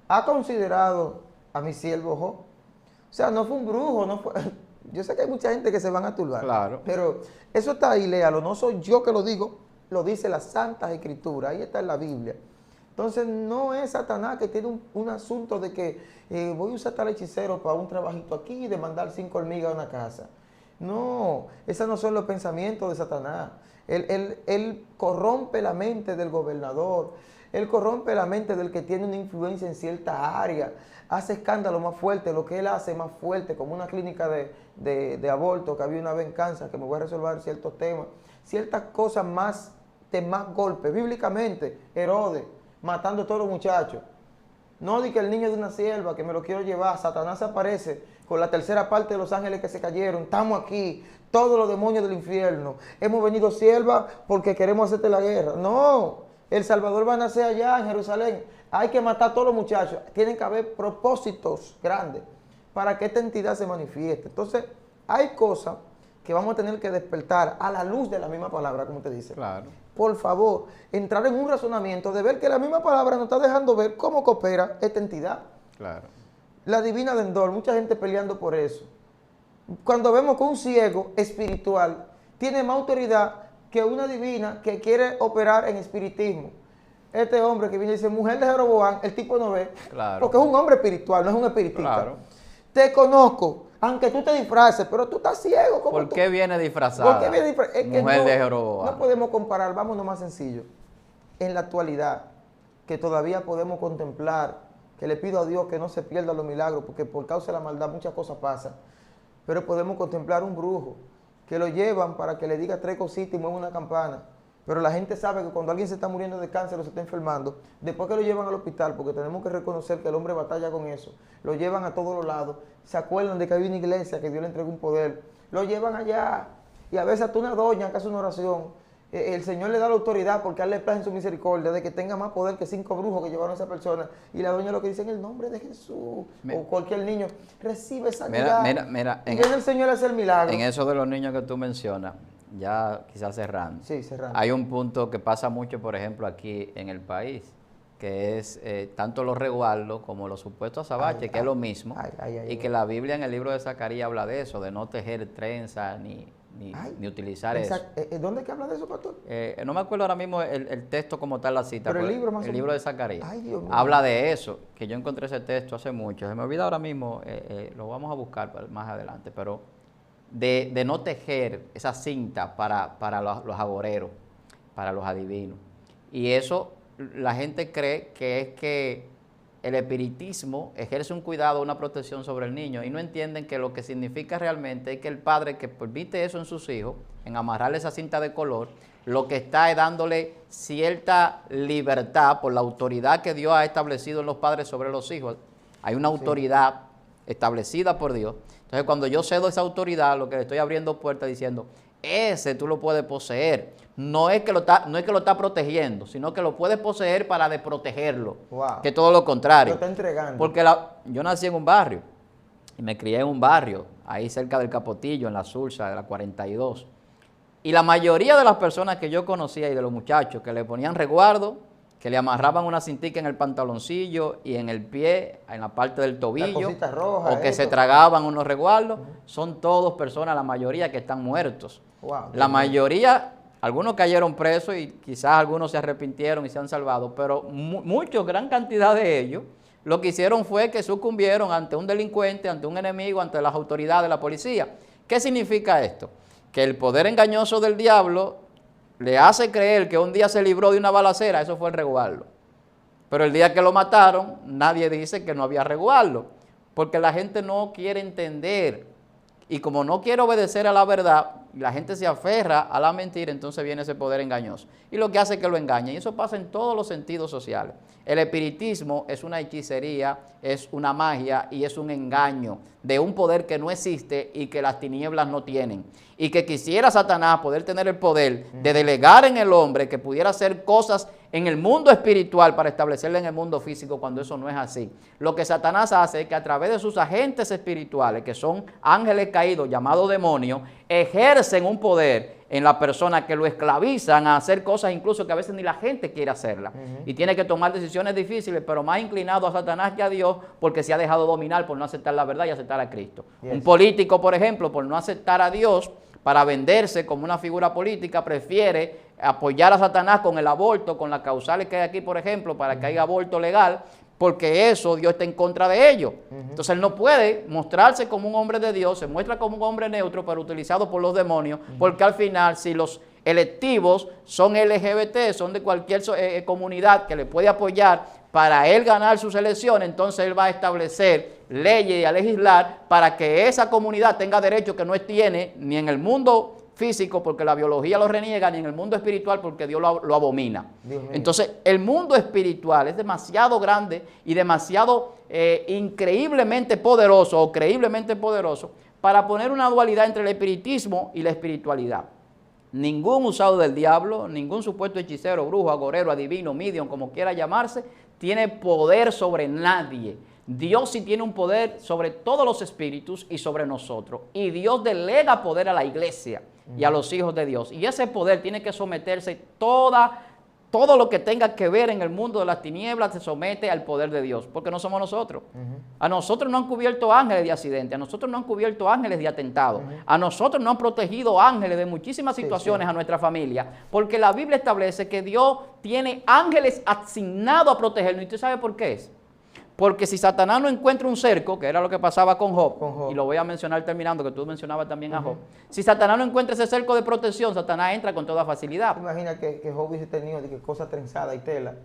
¿Ha considerado a mi siervo Job? O sea, no fue un brujo, no fue... Yo sé que hay mucha gente que se van a turbar, Claro. pero eso está ahí, léalo, no soy yo que lo digo, lo dice las Santas Escrituras, ahí está en la Biblia. Entonces no es Satanás que tiene un asunto de que voy a usar tal hechicero para un trabajito aquí y de mandar 5 hormigas a una casa. No, esos no son los pensamientos de Satanás. Él corrompe la mente del gobernador, él corrompe la mente del que tiene una influencia en cierta área, hace escándalo más fuerte, lo que él hace más fuerte, como una clínica de aborto que había una vez en Kansas, que me voy a resolver ciertos temas, ciertas cosas más de más golpes. Bíblicamente, Herodes, matando a todos los muchachos. No di que el niño de una sierva, que me lo quiero llevar, Satanás aparece con la tercera parte de los ángeles que se cayeron, estamos aquí, todos los demonios del infierno, hemos venido sierva porque queremos hacerte la guerra. No, el Salvador va a nacer allá en Jerusalén, hay que matar a todos los muchachos, tienen que haber propósitos grandes para que esta entidad se manifieste. Entonces, hay cosas que vamos a tener que despertar a la luz de la misma palabra, como te dice. Claro. Por favor, entrar en un razonamiento de ver que la misma palabra nos está dejando ver cómo coopera esta entidad. Claro. La divina de Endor, mucha gente peleando por eso. Cuando vemos que un ciego espiritual tiene más autoridad que una divina que quiere operar en espiritismo. Este hombre que viene y dice, mujer de Jeroboam, el tipo no ve. Claro. Porque es un hombre espiritual, no es un espiritista. Claro. Te conozco, aunque tú te disfraces, pero tú estás ciego. ¿Por qué viene disfrazada? ¿Por qué viene disfrazada? Es que mujer de Jeroboam. no podemos comparar, vámonos más sencillo. En la actualidad, que todavía podemos contemplar, que le pido a Dios que no se pierdan los milagros, porque por causa de la maldad muchas cosas pasan, pero podemos contemplar un brujo, que lo llevan para que le diga 3 cositas y mueva una campana. Pero la gente sabe que cuando alguien se está muriendo de cáncer o se está enfermando, después que lo llevan al hospital, porque tenemos que reconocer que el hombre batalla con eso, lo llevan a todos los lados, se acuerdan de que había una iglesia que Dios le entregó un poder, lo llevan allá, y a veces hasta una doña que hace una oración, el Señor le da la autoridad porque a él le place en su misericordia de que tenga más poder que 5 brujos que llevaron a esa persona, y la doña lo que dice en el nombre de Jesús, o cualquier niño, recibe sanidad, mira, y viene el Señor a hacer milagros. En eso de los niños que tú mencionas, ya quizás cerrando. Sí, cerrando. Hay un punto que pasa mucho, por ejemplo, aquí en el país, que es tanto los resguardos como los supuestos azabaches, que es lo mismo, y que la Biblia en el libro de Zacarías habla de eso, de no tejer trenzas ni utilizar eso. ¿Dónde es que habla de eso, pastor? No me acuerdo ahora mismo el texto como tal, la cita. Pero el libro más o el menos. libro de Zacarías. Ay, Dios mío. Habla de eso, que yo encontré ese texto hace mucho. Se me olvida ahora mismo, lo vamos a buscar más adelante, pero de no tejer esa cinta para los agoreros, para los adivinos. Y eso la gente cree que es que el espiritismo ejerce un cuidado, una protección sobre el niño, y no entienden que lo que significa realmente es que el padre que permite eso en sus hijos, en amarrarle esa cinta de color, lo que está es dándole cierta libertad por la autoridad que Dios ha establecido en los padres sobre los hijos. Hay una autoridad establecida por Dios. Entonces, cuando yo cedo esa autoridad, lo que le estoy abriendo puertas diciendo, ese tú lo puedes poseer. No es que lo está protegiendo, sino que lo puedes poseer para desprotegerlo. Wow. Que todo lo contrario. Lo está entregando. Porque yo nací en un barrio y me crié en un barrio, ahí cerca del Capotillo, en la Sursa, de la 42. Y la mayoría de las personas que yo conocía y de los muchachos que le ponían resguardo, que le amarraban una cintica en el pantaloncillo y en el pie, en la parte del tobillo, rojas, o que se tragaban unos resguardos, son todos personas, la mayoría que están muertos. Wow, la mayoría, algunos cayeron presos y quizás algunos se arrepintieron y se han salvado, pero muchos, gran cantidad de ellos, lo que hicieron fue que sucumbieron ante un delincuente, ante un enemigo, ante las autoridades de la policía. ¿Qué significa esto? Que el poder engañoso del diablo le hace creer que un día se libró de una balacera, eso fue el resguardo. Pero el día que lo mataron, nadie dice que no había resguardo, porque la gente no quiere entender. Y como no quiere obedecer a la verdad, y la gente se aferra a la mentira, entonces viene ese poder engañoso. Y lo que hace es que lo engañen. Y eso pasa en todos los sentidos sociales. El espiritismo es una hechicería, es una magia y es un engaño de un poder que no existe y que las tinieblas no tienen. Y que quisiera Satanás poder tener el poder de delegar en el hombre que pudiera hacer cosas en el mundo espiritual para establecerla en el mundo físico, cuando eso no es así. Lo que Satanás hace es que a través de sus agentes espirituales, que son ángeles caídos llamados demonios, ejercen un poder en la persona que lo esclavizan a hacer cosas incluso que a veces ni la gente quiere hacerlas. Y tiene que tomar decisiones difíciles, pero más inclinado a Satanás que a Dios, porque se ha dejado dominar por no aceptar la verdad y aceptar a Cristo. Un político, por ejemplo, por no aceptar a Dios, para venderse como una figura política, prefiere apoyar a Satanás con el aborto, con las causales que hay aquí, por ejemplo, para que haya aborto legal, porque eso Dios está en contra de ello. Entonces él no puede mostrarse como un hombre de Dios, se muestra como un hombre neutro, pero utilizado por los demonios, porque al final, si los electivos son LGBT, son de cualquier comunidad que le puede apoyar para él ganar sus elecciones, entonces él va a establecer leyes y a legislar para que esa comunidad tenga derechos que no tiene ni en el mundo físico, porque la biología lo reniega, ni en el mundo espiritual, porque Dios lo abomina. Entonces, el mundo espiritual es demasiado grande y demasiado increíblemente poderoso o creíblemente poderoso para poner una dualidad entre el espiritismo y la espiritualidad. Ningún usado del diablo, ningún supuesto hechicero, brujo, agorero, adivino, medium, como quiera llamarse, tiene poder sobre nadie. Dios sí tiene un poder sobre todos los espíritus y sobre nosotros. Y Dios delega poder a la iglesia y a los hijos de Dios. Y ese poder tiene que someterse todo lo que tenga que ver en el mundo de las tinieblas se somete al poder de Dios, porque no somos nosotros. A nosotros no han cubierto ángeles de accidente, a nosotros no han cubierto ángeles de atentado, a nosotros no han protegido ángeles de muchísimas situaciones a nuestra familia, porque la Biblia establece que Dios tiene ángeles asignados a protegernos. ¿Y usted sabe por qué es? Porque si Satanás no encuentra un cerco, que era lo que pasaba con Job, y lo voy a mencionar terminando, que tú mencionabas también a Job, si Satanás no encuentra ese cerco de protección, Satanás entra con toda facilidad. Imagina que Job hubiese tenido cosas trenzadas y tela.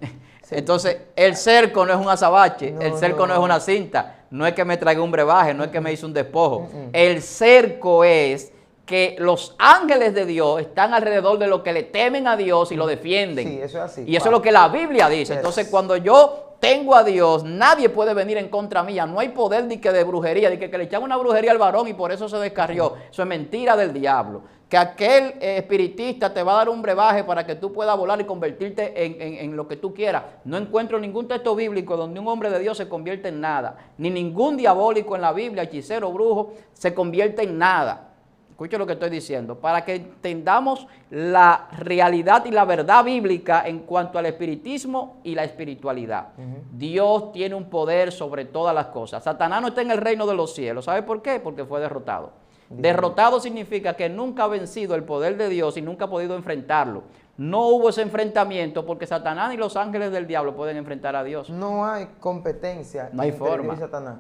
Entonces, el cerco no es un azabache, el cerco no es una cinta, no es que me traiga un brebaje, no es que me hizo un despojo. El cerco es que los ángeles de Dios están alrededor de los que le temen a Dios y lo defienden. Sí, eso es así. Y eso es lo que la Biblia dice. Entonces, cuando yo tengo a Dios, nadie puede venir en contra mía. No hay poder ni que de brujería, ni que le echan una brujería al varón y por eso se descarrió. Eso es mentira del diablo. Que aquel espiritista te va a dar un brebaje para que tú puedas volar y convertirte en lo que tú quieras. No encuentro ningún texto bíblico donde un hombre de Dios se convierte en nada. Ni ningún diabólico en la Biblia, hechicero, brujo, se convierte en nada. Escuche lo que estoy diciendo, para que entendamos la realidad y la verdad bíblica en cuanto al espiritismo y la espiritualidad. Dios tiene un poder sobre todas las cosas. Satanás no está en el reino de los cielos. ¿Sabe por qué? Porque fue derrotado. Derrotado significa que nunca ha vencido el poder de Dios y nunca ha podido enfrentarlo. No hubo ese enfrentamiento porque Satanás ni los ángeles del diablo pueden enfrentar a Dios. No hay competencia. No hay forma. Satanás.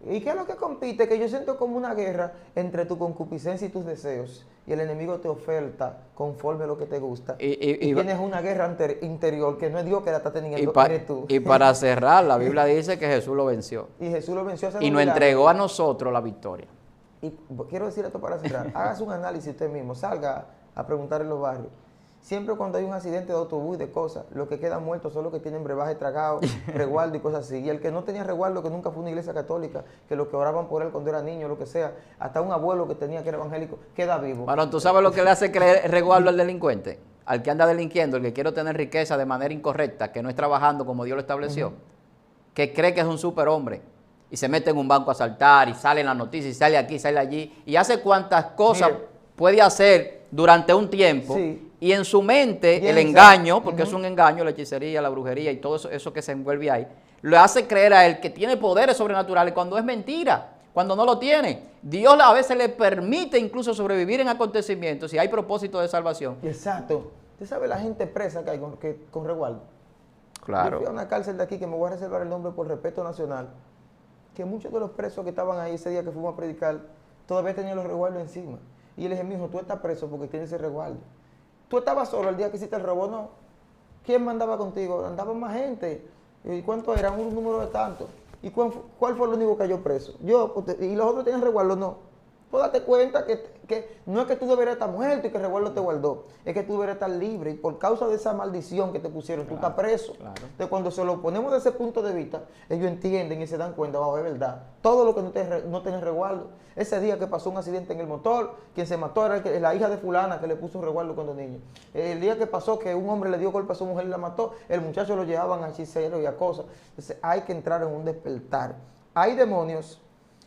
¿Y qué es lo que compite? Que yo siento como una guerra entre tu concupiscencia y tus deseos. Y el enemigo te oferta conforme a lo que te gusta. Y tienes una guerra interior que no es Dios que la está teniendo, eres tú. Y para cerrar, la Biblia dice que Jesús lo venció. Y Jesús lo venció. Y nos entregó a nosotros la victoria. Y quiero decir esto para cerrar. Hagas un análisis usted mismo. Salga a preguntar en los barrios. Siempre cuando hay un accidente de autobús y de cosas, los que quedan muertos son los que tienen brebaje tragado, resguardo y cosas así. Y el que no tenía resguardo, que nunca fue una iglesia católica, que los que oraban por él cuando era niño, lo que sea, hasta un abuelo que tenía que era evangélico, queda vivo. Bueno, ¿tú sabes lo que le hace creer resguardo al delincuente? Al que anda delinquiendo, el que quiere tener riqueza de manera incorrecta, que no es trabajando como Dios lo estableció, que cree que es un superhombre y se mete en un banco a asaltar y sale en las noticias y sale aquí, sale allí y hace cuantas cosas puede hacer durante un tiempo. Sí. Y en su mente, el engaño, porque es un engaño, la hechicería, la brujería y todo eso que se envuelve ahí, le hace creer a él que tiene poderes sobrenaturales cuando es mentira, cuando no lo tiene. Dios a veces le permite incluso sobrevivir en acontecimientos si hay propósito de salvación. Exacto. ¿Usted sabe la gente presa que hay con resguardo? Claro. Yo fui a una cárcel de aquí que me voy a reservar el nombre por respeto nacional, que muchos de los presos que estaban ahí ese día que fuimos a predicar todavía tenían los resguardos encima. Y yo le dije, mijo, tú estás preso porque tienes ese resguardo. ¿Tú estabas solo el día que hiciste el robo? No. ¿Quién mandaba contigo? Andaba más gente. ¿Y cuánto era? Un número de tanto. ¿Y cuál fue el único que cayó preso? Yo. ¿Y los otros tenían resguardo? No. Pues date cuenta que no es que tú deberías estar muerto y que el resguardo te guardó, es que tú deberías estar libre y por causa de esa maldición que te pusieron, tú estás preso. Claro. Entonces cuando se lo ponemos desde ese punto de vista, ellos entienden y se dan cuenta, wow, es verdad, todo lo que no tiene resguardo. Ese día que pasó un accidente en el motor, quien se mató era la hija de fulana que le puso un resguardo cuando niño. El día que pasó que un hombre le dio golpe a su mujer y la mató, el muchacho lo llevaban a hechicero y a cosas. Entonces hay que entrar en un despertar. Hay demonios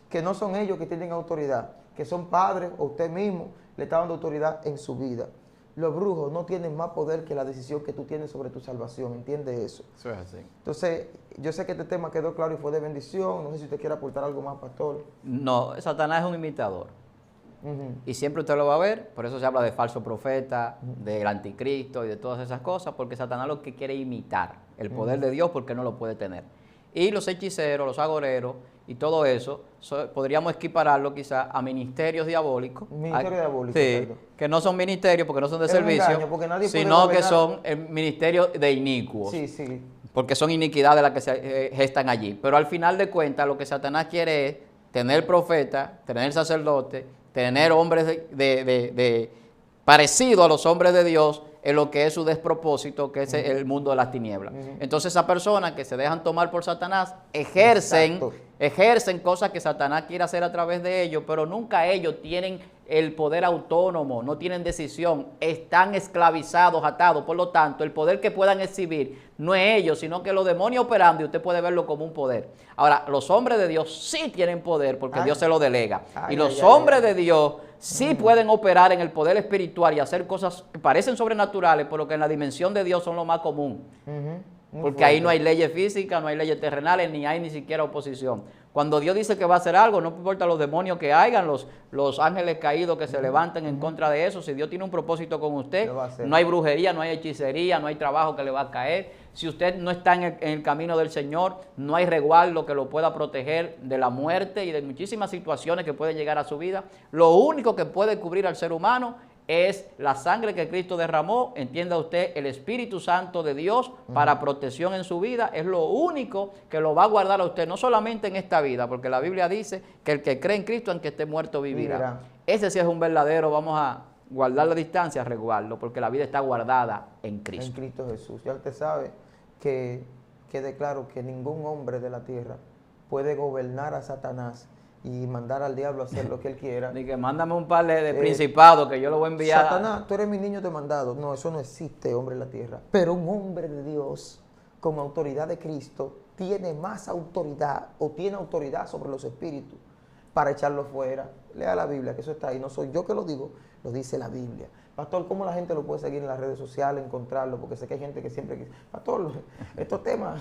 que no son ellos que tienen autoridad, que son padres o usted mismo le está dando autoridad en su vida. Los brujos no tienen más poder que la decisión que tú tienes sobre tu salvación, ¿entiende eso? Eso es así. Entonces, yo sé que este tema quedó claro y fue de bendición, no sé si usted quiere aportar algo más, pastor. No, Satanás es un imitador. Y siempre usted lo va a ver, por eso se habla de falso profeta, del anticristo y de todas esas cosas, porque Satanás lo que quiere imitar el poder de Dios porque no lo puede tener. Y los hechiceros, los agoreros y todo eso, podríamos equipararlo quizás a ministerios diabólicos. Ministerio diabólico. Sí, exacto. que no son ministerios porque no son de Es un servicio, engaño, porque nadie puede sino que gobernar. son el ministerio de inicuos. Sí, sí. Porque son iniquidades las que se gestan allí. Pero al final de cuentas, lo que Satanás quiere es tener profeta, tener sacerdote, tener hombres parecidos a los hombres de Dios en lo que es su despropósito, que es el mundo de las tinieblas. Entonces, esas personas que se dejan tomar por Satanás ejercen cosas que Satanás quiere hacer a través de ellos, pero nunca ellos tienen el poder autónomo, no tienen decisión, están esclavizados, atados. Por lo tanto, el poder que puedan exhibir no es ellos, sino que los demonios operando, y usted puede verlo como un poder. Ahora, los hombres de Dios sí tienen poder porque Dios se lo delega. Y los hombres de Dios sí pueden operar en el poder espiritual y hacer cosas que parecen sobrenaturales, pero que en la dimensión de Dios son lo más común. Porque ahí no hay leyes físicas, no hay leyes terrenales, ni hay ni siquiera oposición. Cuando Dios dice que va a hacer algo, no importa los demonios que hayan, los ángeles caídos que se levanten en contra de eso, si Dios tiene un propósito con usted, no hay brujería, no hay hechicería, no hay trabajo que le va a caer. Si usted no está en el camino del Señor, no hay resguardo que lo pueda proteger de la muerte y de muchísimas situaciones que pueden llegar a su vida. Lo único que puede cubrir al ser humano es la sangre que Cristo derramó, entienda usted, el Espíritu Santo de Dios para protección en su vida, es lo único que lo va a guardar a usted, no solamente en esta vida, porque la Biblia dice que el que cree en Cristo, aunque esté muerto, vivirá. Ese sí es un verdadero, vamos a guardar la distancia, resguardo, porque la vida está guardada en Cristo. En Cristo Jesús. Ya usted sabe que quede claro que ningún hombre de la tierra puede gobernar a Satanás y mandar al diablo a hacer lo que él quiera. Ni que mándame un par de principados que yo lo voy a enviar. Satanás, tú eres mi niño demandado. No, eso no existe, hombre en la tierra. Pero un hombre de Dios, como autoridad de Cristo, tiene más autoridad o tiene autoridad sobre los espíritus para echarlo fuera. Lea la Biblia, que eso está ahí. No soy yo que lo digo, lo dice la Biblia. Pastor, ¿cómo la gente lo puede seguir en las redes sociales, encontrarlo? Porque sé que hay gente que siempre... Pastor, estos temas...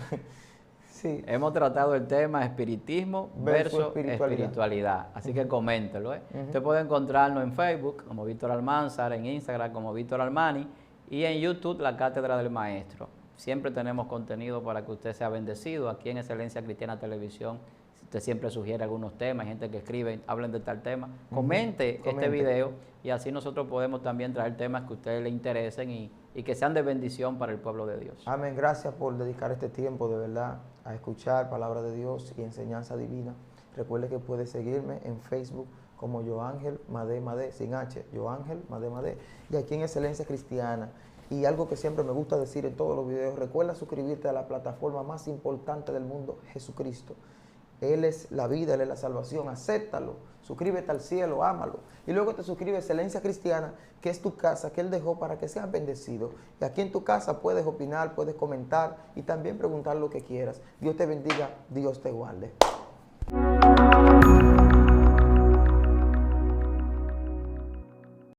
Sí. Hemos tratado el tema espiritismo versus espiritualidad. Así que coméntelo. Usted puede encontrarnos en Facebook como Víctor Almanzar, en Instagram como Víctor Armani y en YouTube La Cátedra del Maestro. Siempre tenemos contenido para que usted sea bendecido. Aquí en Excelencia Cristiana Televisión, usted siempre sugiere algunos temas, hay gente que escribe, hablen de tal tema. Comente este video y así nosotros podemos también traer temas que a usted le interesen y que sean de bendición para el pueblo de Dios. Amén. Gracias por dedicar este tiempo de verdad a escuchar palabra de Dios y enseñanza divina. Recuerde que puede seguirme en Facebook como Joángel Madé, sin H, Joángel Madé, y aquí en Excelencia Cristiana. Y algo que siempre me gusta decir en todos los videos, recuerda suscribirte a la plataforma más importante del mundo, Jesucristo. Él es la vida, Él es la salvación, acéptalo, suscríbete al cielo, ámalo. Y luego te suscribes a Excelencia Cristiana, que es tu casa, que Él dejó para que seas bendecido. Y aquí en tu casa puedes opinar, puedes comentar y también preguntar lo que quieras. Dios te bendiga, Dios te guarde.